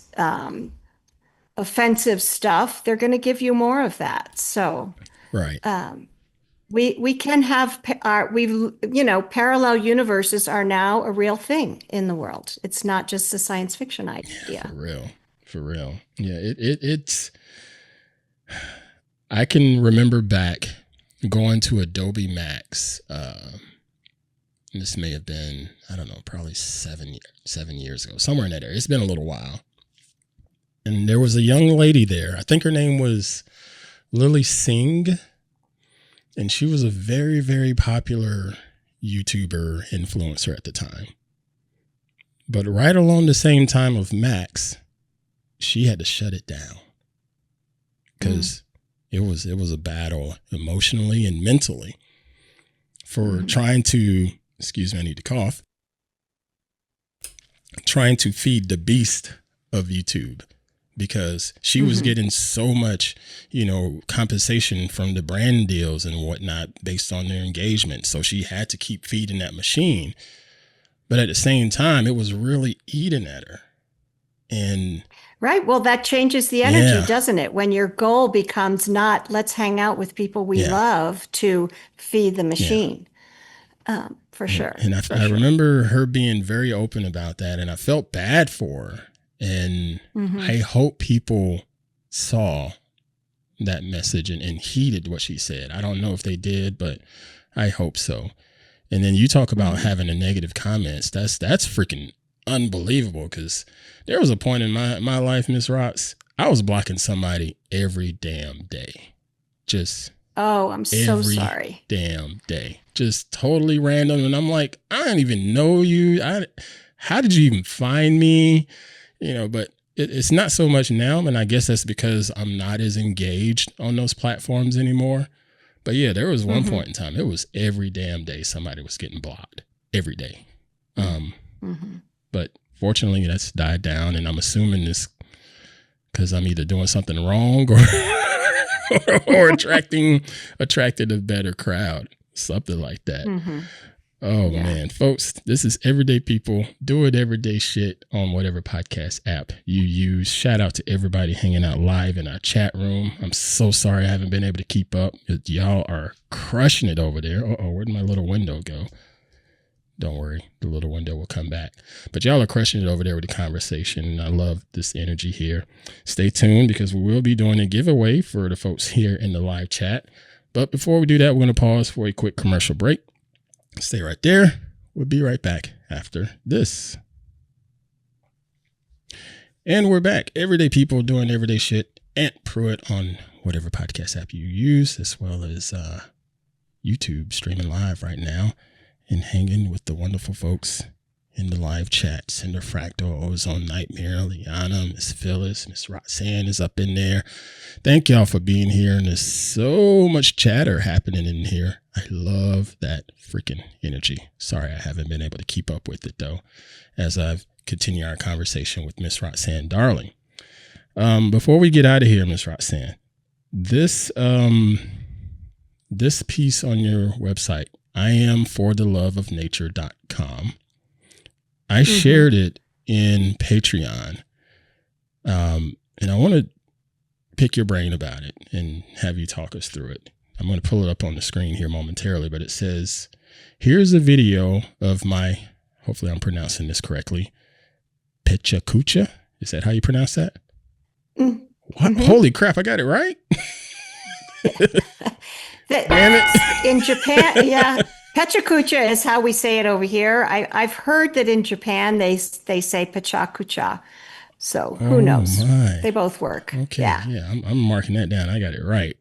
offensive stuff, they're going to give you more of that. So, right. We can have parallel universes are now a real thing in the world. It's not just a science fiction idea. Yeah, for real. Yeah, it's. I can remember back going to Adobe Max. This may have been, I don't know, probably 7 years ago, somewhere in that area. It's been a little while. And there was a young lady there. I think her name was Lily Singh. And she was a very, very popular YouTuber influencer at the time. But right along the same time of Max, she had to shut it down. Because it was a battle emotionally and mentally for trying to, excuse me, I need to cough, trying to feed the beast of YouTube, because she was getting so much, you know, compensation from the brand deals and whatnot based on their engagement. So she had to keep feeding that machine. But at the same time, it was really eating at her. And right. Well, that changes the energy, doesn't it? When your goal becomes not let's hang out with people we love to feed the machine. For sure. And I remember her being very open about that, and I felt bad for her. And I hope people saw that message and heeded what she said. I don't know if they did, but I hope so. And then you talk about having the negative comments. That's freaking unbelievable, because there was a point in my life, Miss Rox, I was blocking somebody every damn day. Just I'm so sorry. Damn day. Just totally random. And I'm like, I don't even know you. How did you even find me? You know, but it's not so much now. And I guess that's because I'm not as engaged on those platforms anymore. But yeah, there was one point in time, it was every damn day somebody was getting blocked. Every day. But fortunately, that's died down. And I'm assuming this because I'm either doing something wrong or attracted a better crowd. Something like that. Oh, man. Folks, this is Everyday People doing everyday shit on whatever podcast app you use. Shout out to everybody hanging out live in our chat room. I'm so sorry I haven't been able to keep up. Y'all are crushing it over there. Where'd my little window go? Don't worry. The little window will come back. But y'all are crushing it over there with the conversation. And I love this energy here. Stay tuned, because we will be doing a giveaway for the folks here in the live chat. But before we do that, we're going to pause for a quick commercial break. Stay right there. We'll be right back after this. And we're back. Everyday People doing everyday shit. Aunt Pruitt on whatever podcast app you use, as well as YouTube streaming live right now, and hanging with the wonderful folks in the live chat. Cinder Fractal, Ozone Nightmare, Liana, Miss Phyllis, Miss Roxanne is up in there. Thank y'all for being here. And there's so much chatter happening in here. I love that freaking energy. Sorry, I haven't been able to keep up with it though, as I've continued our conversation with Miss Roxanne Darling. Before we get out of here, Miss Roxanne, this piece on your website, IamForTheLoveOfNature.com. I shared it in Patreon. And I want to pick your brain about it and have you talk us through it. I'm going to pull it up on the screen here momentarily, but it says, here's a video of my, hopefully I'm pronouncing this correctly, PechaKucha. Is that how you pronounce that? What? Holy crap, I got it right? Damn it. In Japan, yeah. PechaKucha is how we say it over here. I've heard that in Japan they say PechaKucha. So who knows? My. They both work. Okay. Yeah. I'm marking that down. I got it right.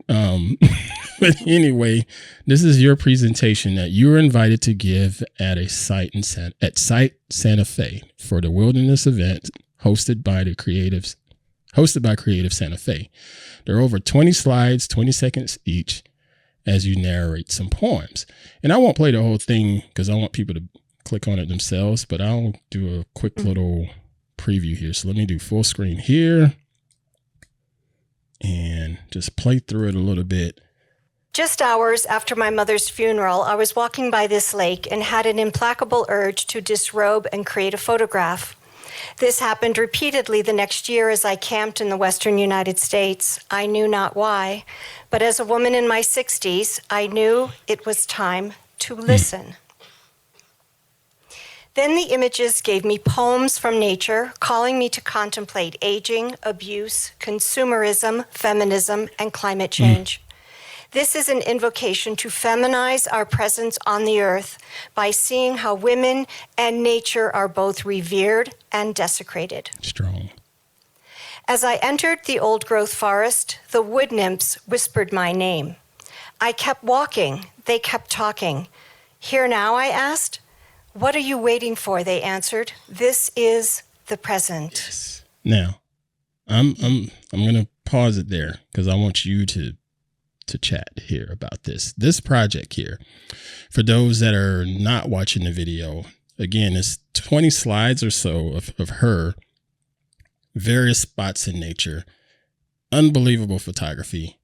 But anyway, this is your presentation that you were invited to give at a site at Site Santa Fe for the Wilderness event hosted by Creative Santa Fe. There are over 20 slides, 20 seconds each, as you narrate some poems. And I won't play the whole thing because I want people to click on it themselves, but I'll do a quick little preview here. So let me do full screen here and just play through it a little bit. Just hours after my mother's funeral, I was walking by this lake and had an implacable urge to disrobe and create a photograph. This happened repeatedly the next year as I camped in the western United States. I knew not why, but as a woman in my 60s, I knew it was time to listen. Then the images gave me poems from nature, calling me to contemplate aging, abuse, consumerism, feminism, and climate change. This is an invocation to feminize our presence on the earth by seeing how women and nature are both revered and desecrated. Strong. As I entered the old-growth forest, the wood nymphs whispered my name. I kept walking. They kept talking. Here now, I asked. What are you waiting for? They answered. This is the present. Yes. Now, I'm going to pause it there because I want you to chat here about this project here. For those that are not watching the video, again, it's 20 slides or so of her, various spots in nature, unbelievable photography,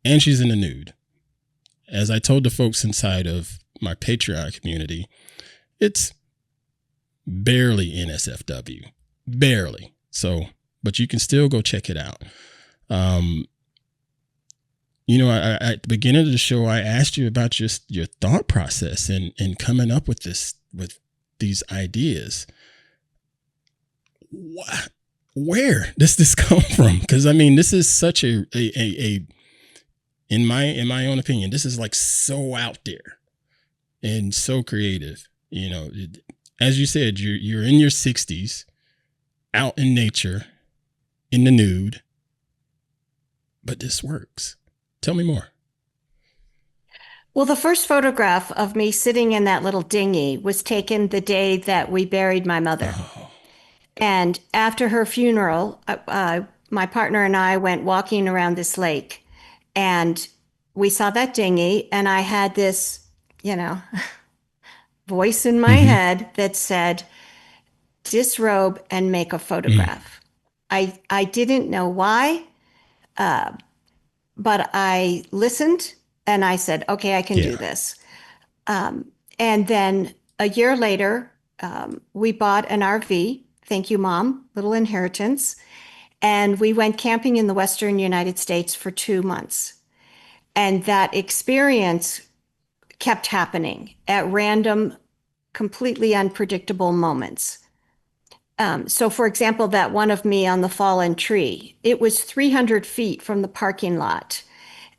and she's in the nude. As I told the folks inside of my Patreon community, it's barely NSFW, barely. So, but you can still go check it out. You know, I at the beginning of the show, I asked you about just your thought process and coming up with these ideas. Where does this come from? Because I mean, this is such a in my own opinion, this is like so out there and so creative. You know, as you said, you're in your 60s, out in nature, in the nude, but this works. Tell me more. Well, the first photograph of me sitting in that little dinghy was taken the day that we buried my mother. Oh. And after her funeral, my partner and I went walking around this lake, and we saw that dinghy, and I had this, voice in my head that said, disrobe and make a photograph. I didn't know why, but I listened and I said, okay, I can do this. And then a year later, we bought an RV. Thank you, Mom, little inheritance. And we went camping in the western United States for 2 months. And that experience kept happening at random, completely unpredictable moments. So for example, that one of me on the fallen tree, it was 300 feet from the parking lot.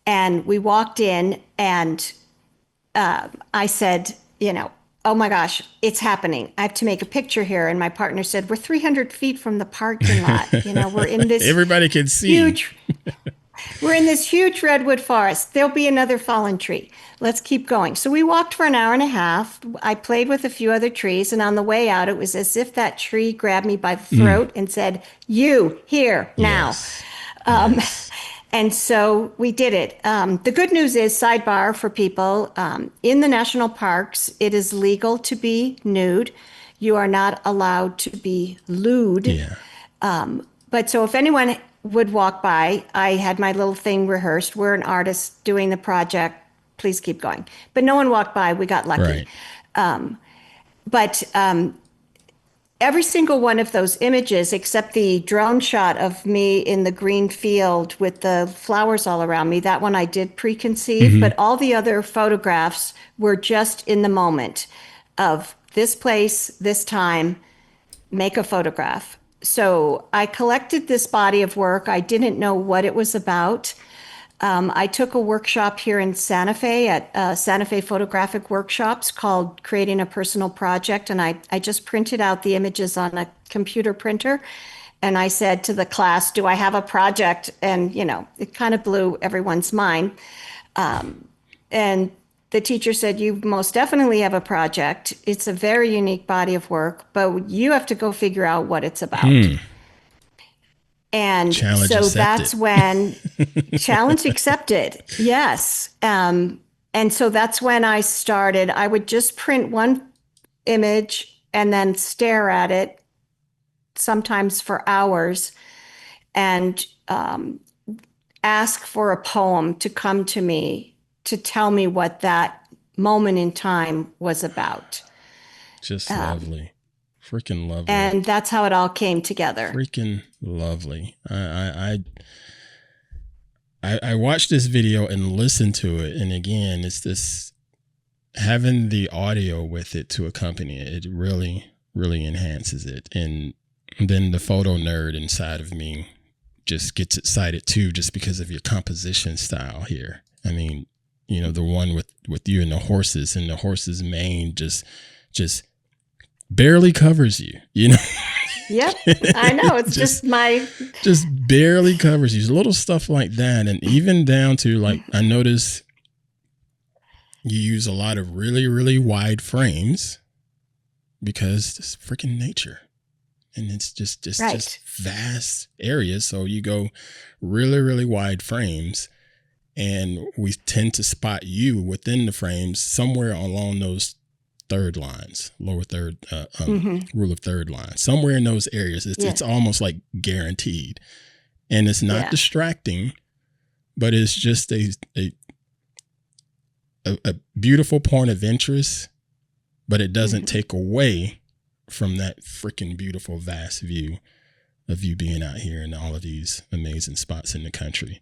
And we walked in and I said, oh my gosh, it's happening. I have to make a picture here. And my partner said, we're 300 feet from the parking lot. We're in this everybody can see. Huge. We're in this huge redwood forest. There'll be another fallen tree. Let's keep going. So we walked for an hour and a half. I played with a few other trees, and on the way out, it was as if that tree grabbed me by the throat and said, "You, here, now." Yes. Yes. And so we did it. The good news is, sidebar for people, in the national parks, it is legal to be nude. You are not allowed to be lewd. Yeah. But so if anyone would walk by, I had my little thing rehearsed. We're an artist doing the project. Please keep going. But no one walked by. We got lucky. Right. But every single one of those images, except the drone shot of me in the green field with the flowers all around me, that one I did preconceive. But all the other photographs were just in the moment of this place, this time, make a photograph. So I collected this body of work. I didn't know what it was about. I took a workshop here in Santa Fe at Santa Fe Photographic Workshops called Creating a Personal Project. And I just printed out the images on a computer printer. And I said to the class, do I have a project? And, it kind of blew everyone's mind. And the teacher said, you most definitely have a project. It's a very unique body of work, but you have to go figure out what it's about. And Challenge so accepted. that's when challenge accepted. Yes. And so that's when I started. I would just print one image and then stare at it, sometimes for hours, and ask for a poem to come to me to tell me what that moment in time was about. Just lovely. Freaking lovely. And that's how it all came together. Freaking lovely. I watched this video and listened to it. And again, it's this having the audio with it to accompany it. It really, really enhances it. And then the photo nerd inside of me just gets excited too, just because of your composition style here. I mean, the one with you and the horse's mane just barely covers you, Yep, I know. It's just barely covers you. Little stuff like that. And even down to I notice you use a lot of really, really wide frames because it's freaking nature. And it's just vast areas. So you go really, really wide frames. And we tend to spot you within the frames somewhere along those third lines, lower third, rule of third line, somewhere in those areas. It's almost like guaranteed. And it's not distracting, but it's just a beautiful point of interest, but it doesn't take away from that freaking beautiful, vast view of you being out here in all of these amazing spots in the country.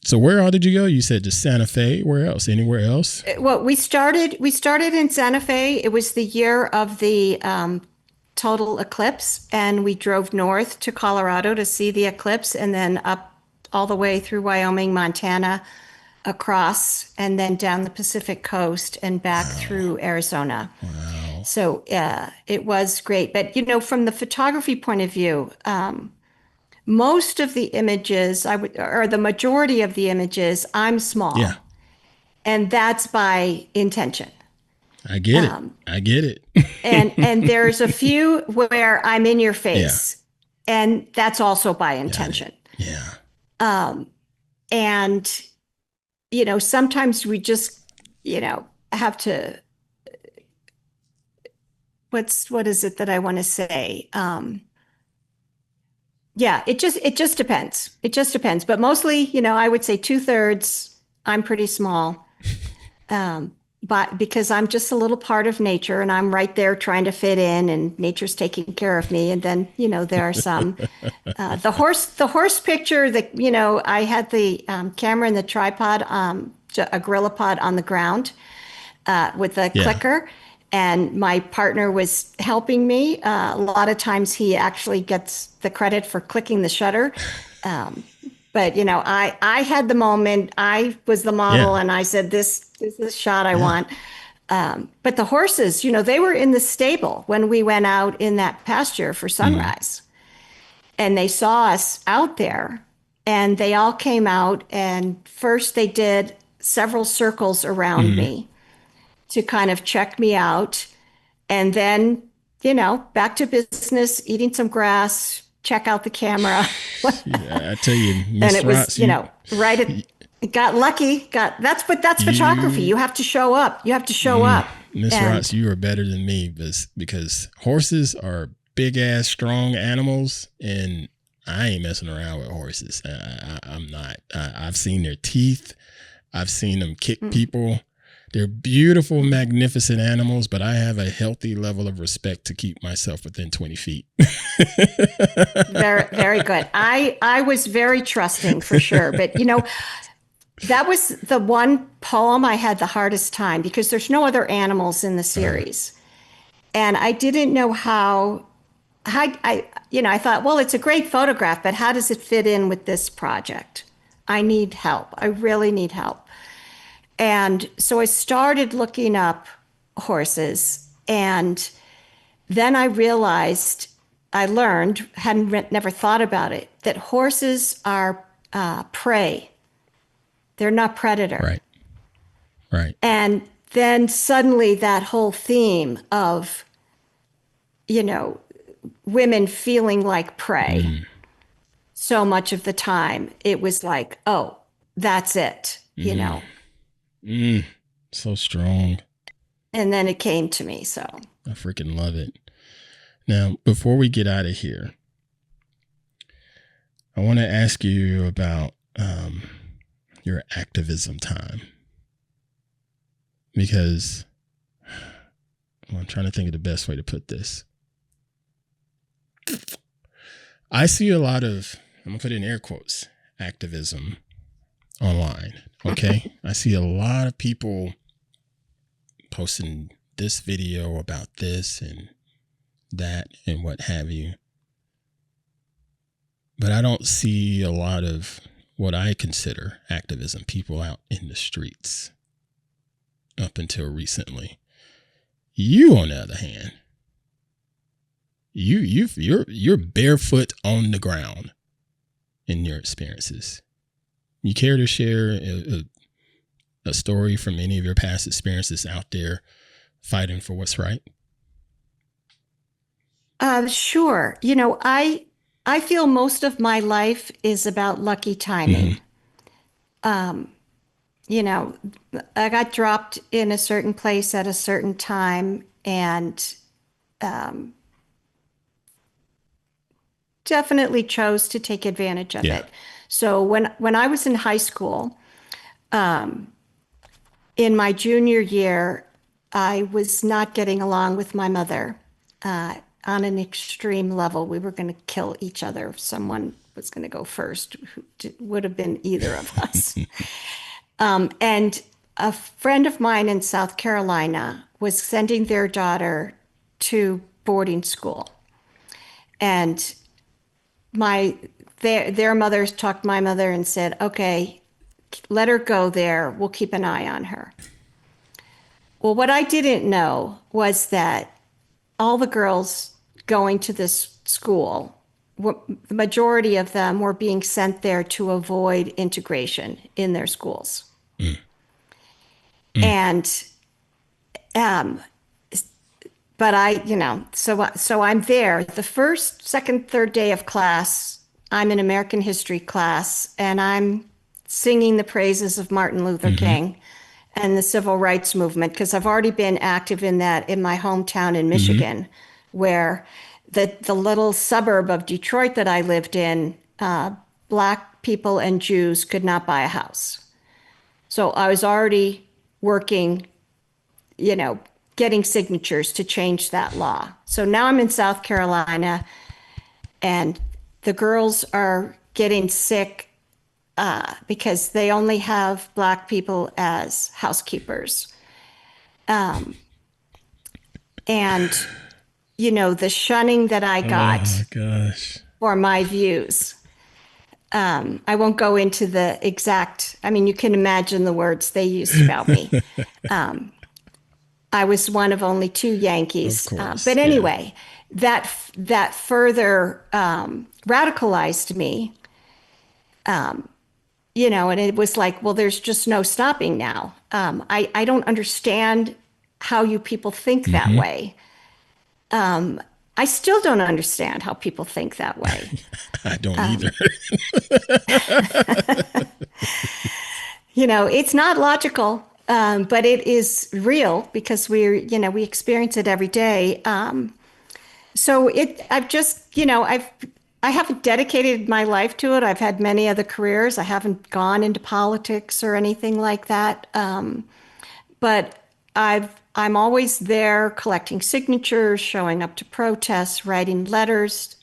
So where all did you go? You said just Santa Fe. Where else? Anywhere else? Well, we started in Santa Fe. It was the year of the total eclipse, and we drove north to Colorado to see the eclipse, and then up all the way through Wyoming, Montana, across, and then down the Pacific coast and back through Arizona. Wow. So it was great. But, from the photography point of view, most of the images, or the majority of the images, I'm small. Yeah. And that's by intention. I get it. and there's a few where I'm in your face. Yeah. And that's also by intention. Yeah. And, sometimes we just, have to, what is it that I want to say? Yeah, it just depends. It just depends. But mostly, I would say 2/3, I'm pretty small. But because I'm just a little part of nature and I'm right there trying to fit in and nature's taking care of me. And then, there are some, the horse picture that, I had the camera and the tripod, a GorillaPod on the ground with a clicker. And my partner was helping me. A lot of times he actually gets the credit for clicking the shutter. But, I had the moment. I was the model and I said, this is the shot I want. But the horses, they were in the stable when we went out in that pasture for sunrise. And they saw us out there. and they all came out. And first they did several circles around me to kind of check me out. And then, back to business, eating some grass, check out the camera. Yeah, I tell you, And Miss it was, Rox, right got lucky. That's photography. You have to show up. You have to show up. Miss Rox, you are better than me because horses are big ass strong animals, and I ain't messing around with horses. I'm not. I've seen their teeth. I've seen them kick people. They're beautiful, magnificent animals, but I have a healthy level of respect to keep myself within 20 feet. Very, very good. I was very trusting for sure. But, that was the one poem I had the hardest time because there's no other animals in the series. And I didn't know how I thought, well, it's a great photograph, but how does it fit in with this project? I need help. I really need help. And so I started looking up horses, and then I realized, never thought about it, that horses are prey. They're not predator. Right. And then suddenly that whole theme of, women feeling like prey so much of the time, it was like, oh, that's it, So strong. And then it came to me. So I freaking love it. Now, before we get out of here, I want to ask you about your activism time. Because I'm trying to think of the best way to put this. I see a lot of, I'm going to put it in air quotes, activism online. Okay. I see a lot of people posting this video about this and that and what have you. But I don't see a lot of what I consider activism, people out in the streets up until recently. You, on the other hand, you're barefoot on the ground in your experiences. You care to share a story from any of your past experiences out there fighting for what's right? Sure. I feel most of my life is about lucky timing. I got dropped in a certain place at a certain time, and definitely chose to take advantage of it. So when I was in high school, in my junior year, I was not getting along with my mother on an extreme level. We were going to kill each other if someone was going to go first, who would have been either of us. And a friend of mine in South Carolina was sending their daughter to boarding school. And their mothers talked to my mother and said, okay, let her go there. We'll keep an eye on her. Well, what I didn't know was that all the girls going to this school, the majority of them were being sent there to avoid integration in their schools. And, but so I'm there. The first, second, third day of class, I'm in American history class, and I'm singing the praises of Martin Luther King and the civil rights movement, because I've already been active in that in my hometown in Michigan, where the little suburb of Detroit that I lived in, Black people and Jews could not buy a house. So I was already working, getting signatures to change that law. So now I'm in South Carolina, and the girls are getting sick because they only have Black people as housekeepers. And, the shunning that I got for my views. I won't go into the exact, you can imagine the words they used about me. I was one of only 2 Yankees. Of course, but anyway, that further radicalized me. And it was like, well, there's just no stopping now. I don't understand how you people think that way. I still don't understand how people think that way. I don't either. It's not logical, but it is real because we experience it every day. I haven't dedicated my life to it. I've had many other careers. I haven't gone into politics or anything like that. But I'm always there collecting signatures, showing up to protests, writing letters,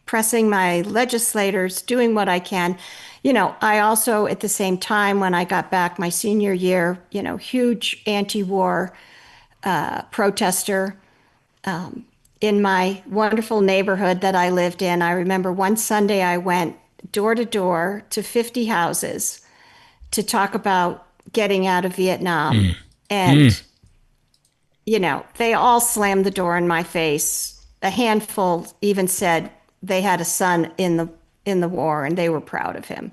pressing my legislators, doing what I can. I also, at the same time, when I got back my senior year, huge anti-war protester in my wonderful neighborhood that I lived in. I remember one Sunday I went door to door to 50 houses to talk about getting out of Vietnam. And, they all slammed the door in my face. A handful even said they had a son in the war and they were proud of him.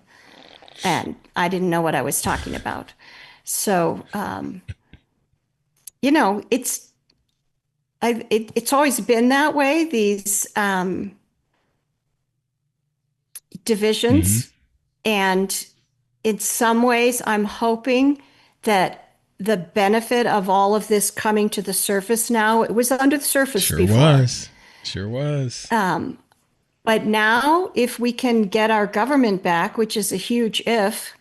And I didn't know what I was talking about. So, it's always been that way, these divisions. And in some ways, I'm hoping that the benefit of all of this coming to the surface now, it was under the surface before. Sure was. But now, if we can get our government back, which is a huge if,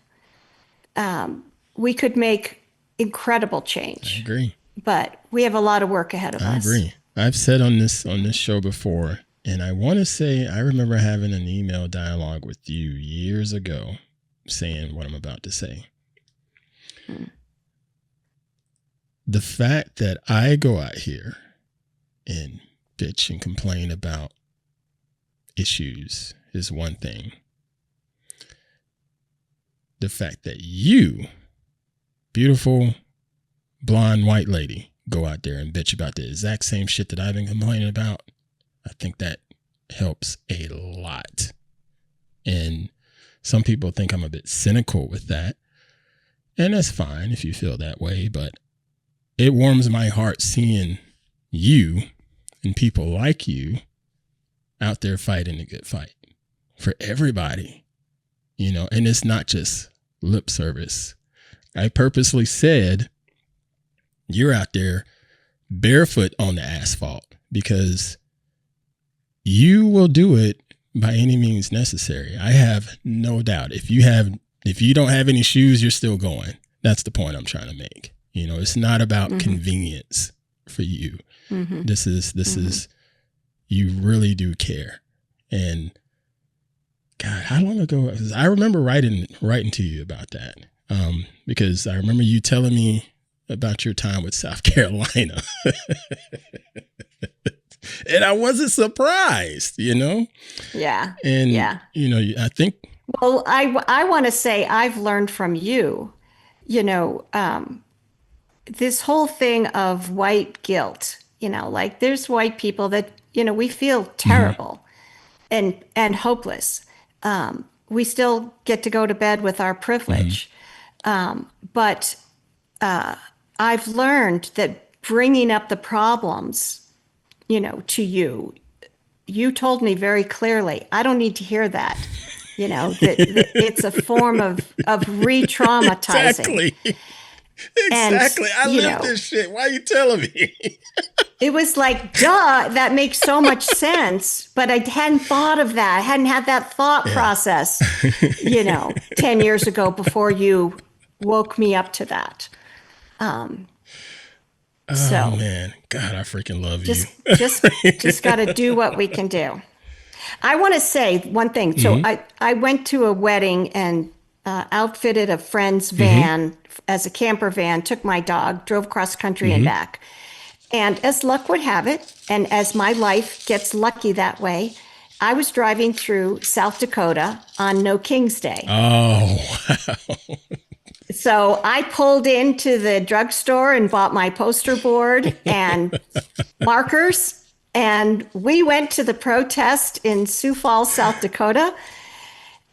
we could make incredible change. I agree. But we have a lot of work ahead of us. I agree. I've said on this show before, and I want to say I remember having an email dialogue with you years ago saying what I'm about to say. The fact that I go out here and bitch and complain about issues is one thing. The fact that you, beautiful, blonde, white lady, go out there and bitch about the exact same shit that I've been complaining about, I think that helps a lot. And some people think I'm a bit cynical with that. And that's fine if you feel that way, but it warms my heart seeing you and people like you out there fighting a good fight for everybody, and it's not just lip service. I purposely said you're out there barefoot on the asphalt because you will do it by any means necessary. I have no doubt. If you don't have any shoes, you're still going. That's the point I'm trying to make. It's not about convenience for you. This is, you really do care. And God, how long ago? I remember writing to you about that. Because I remember you telling me about your time with South Carolina. And I wasn't surprised, Yeah. And, I think. Well, I want to say I've learned from you, this whole thing of white guilt, like there's white people that, we feel terrible and hopeless. We still get to go to bed with our privilege. But I've learned that bringing up the problems, to you told me very clearly, I don't need to hear that, that it's a form of re-traumatizing. Exactly. I live this shit. Why are you telling me? It was like, duh, that makes so much sense. But I hadn't thought of that. I hadn't had that thought process, 10 years ago before you woke me up to that. So, man, God, I freaking love you. Just got to do what we can do. I want to say one thing. So I went to a wedding and outfitted a friend's van as a camper van, took my dog, drove cross country and back. And as luck would have it, and as my life gets lucky that way, I was driving through South Dakota on No King's Day. Oh, wow. So I pulled into the drugstore and bought my poster board and markers, and we went to the protest in Sioux Falls, South Dakota.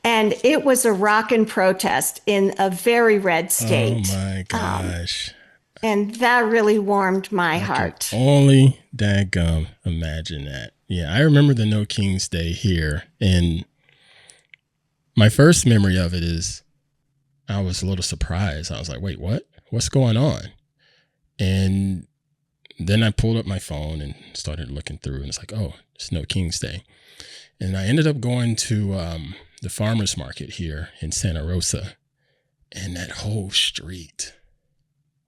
And it was a rockin' protest in a very red state. Oh my gosh. And that really warmed my I heart. can only daggum imagine that. Yeah, I remember the No King's Day here. And my first memory of it is I was a little surprised. I was like, wait, what? What's going on? And then I pulled up my phone and started looking through, and it's like, oh, it's No King's Day. And I ended up going to the farmer's market here in Santa Rosa, and that whole street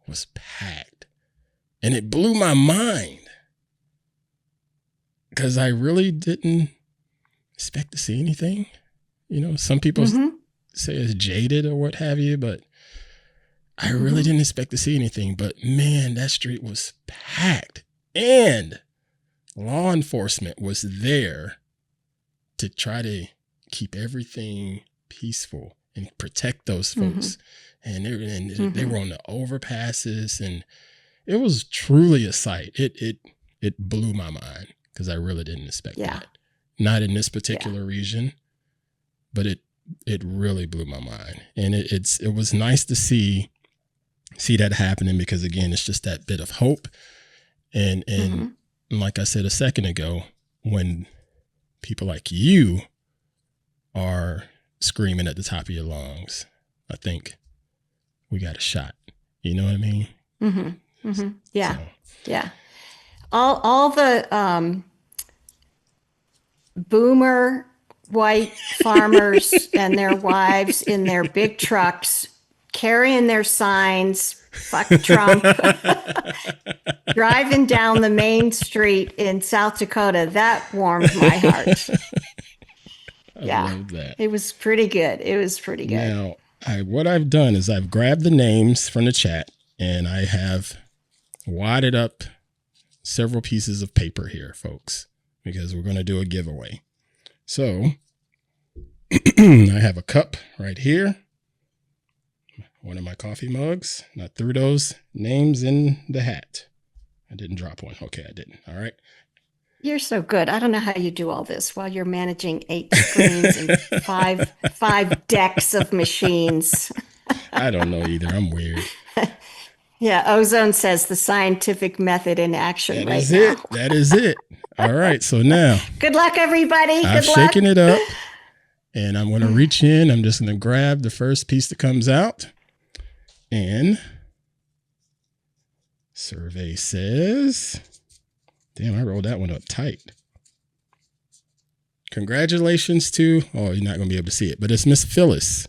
was packed. And it blew my mind because I really didn't expect to see anything. You know, some people say it's jaded or what have you, but I really didn't expect to see anything. But man, that street was packed, and law enforcement was there to try to keep everything peaceful and protect those folks. And they were on the overpasses, and it was truly a sight. It blew my mind because I really didn't expect that. Not in this particular region, but it really blew my mind. And it was nice to see that happening, because again, it's just that bit of hope. And like I said a second ago, when people like you are screaming at the top of your lungs, I think we got a shot. You know what I mean? Yeah. So. Yeah. All the boomer white farmers and their wives in their big trucks carrying their signs, fuck Trump, driving down the main street in South Dakota, that warmed my heart. I love that. It was pretty good. Now, what I've done is I've grabbed the names from the chat, and I have wadded up several pieces of paper here, folks, because we're going to do a giveaway. So I have a cup right here, one of my coffee mugs, and I threw those names in the hat. I didn't drop one. Okay, I didn't. All right. You're so good. I don't know how you do all this while you're managing 8 screens and five decks of machines. I don't know either. I'm weird. Yeah, Ozone says the scientific method in action right now. That is it. All right. So now. Good luck, everybody. I've shaken it up, and I'm going to reach in. I'm just going to grab the first piece that comes out. And survey says, damn, I rolled that one up tight. Congratulations to, oh, you're not going to be able to see it, but it's Miss Phyllis.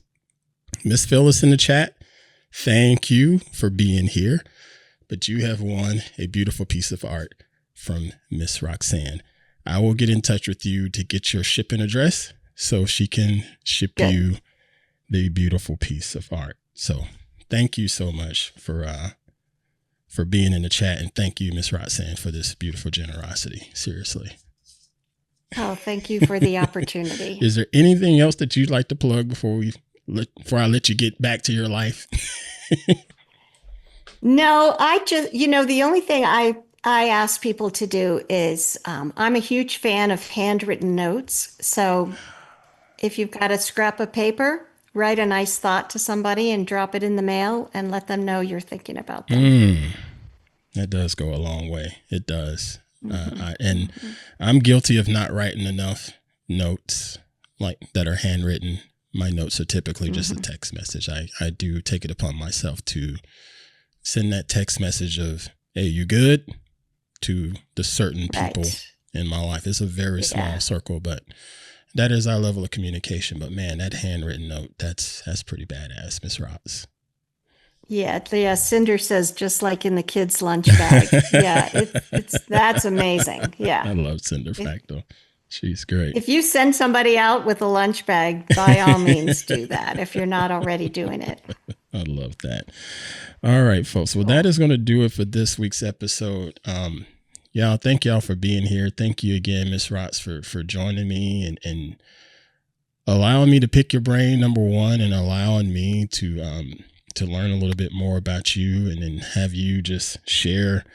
Miss Phyllis in the chat. Thank you for being here, but you have won a beautiful piece of art from Miss Roxanne. I will get in touch with you to get your shipping address so she can ship you the beautiful piece of art. So thank you so much for being in the chat, and thank you, Miss Roxanne, for this beautiful generosity. Seriously. Oh, thank you for the opportunity. Is there anything else that you'd like to plug before I let you get back to your life? No, I just, the only thing I ask people to do is I'm a huge fan of handwritten notes. So if you've got a scrap of paper, write a nice thought to somebody and drop it in the mail and let them know you're thinking about them. That does go a long way. It does. I'm guilty of not writing enough notes like that are handwritten. My notes are typically just a text message. I do take it upon myself to send that text message of, hey, you good? To the certain people in my life. It's a very small circle, but that is our level of communication. But man, that handwritten note, that's pretty badass, Miss Rox. Yeah, Cinder says just like in the kids' lunch bag. Yeah, that's amazing. Yeah. I love Cinder Facto. She's great. If you send somebody out with a lunch bag, by all means do that if you're not already doing it. I love that. All right, folks. Well, that is going to do it for this week's episode. Y'all, thank y'all for being here. Thank you again, Miss Rox, for joining me and allowing me to pick your brain, number one, and allowing me to learn a little bit more about you, and then have you just share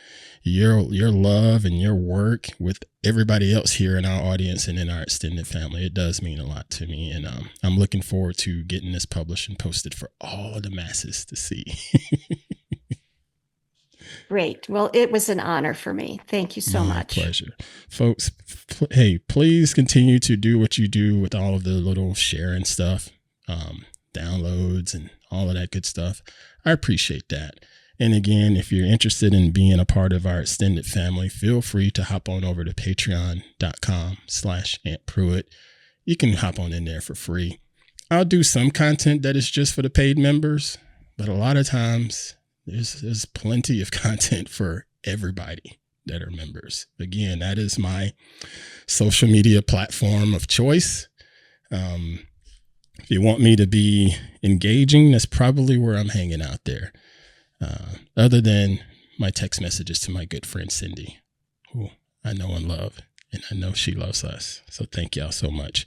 your love and your work with everybody else here in our audience and in our extended family. It does mean a lot to me. And I'm looking forward to getting this published and posted for all of the masses to see. Great. Well, it was an honor for me. Thank you so much. My pleasure. Folks, hey, please continue to do what you do with all of the little sharing stuff, downloads and all of that good stuff. I appreciate that. And again, if you're interested in being a part of our extended family, feel free to hop on over to patreon.com/Aunt Pruitt. You can hop on in there for free. I'll do some content that is just for the paid members, but a lot of times there's plenty of content for everybody that are members. Again, that is my social media platform of choice. If you want me to be engaging, that's probably where I'm hanging out there. Other than my text messages to my good friend Cindy, who I know and love, and I know she loves us. So thank y'all so much.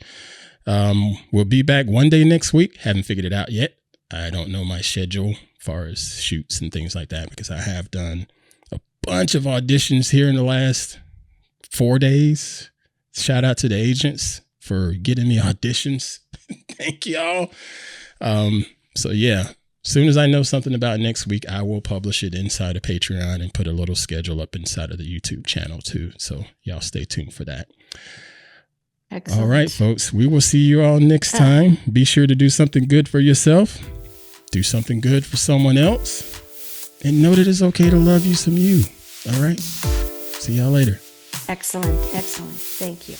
We'll be back one day next week. Haven't figured it out yet. I don't know my schedule as far as shoots and things like that, because I have done a bunch of auditions here in the last 4 days. Shout out to the agents for getting me auditions. Thank y'all. So yeah. As soon as I know something about next week, I will publish it inside of Patreon and put a little schedule up inside of the YouTube channel too. So y'all stay tuned for that. Excellent. All right, folks, we will see you all next time. Be sure to do something good for yourself. Do something good for someone else. And know that it's okay to love you some you. All right. See y'all later. Excellent. Excellent. Thank you.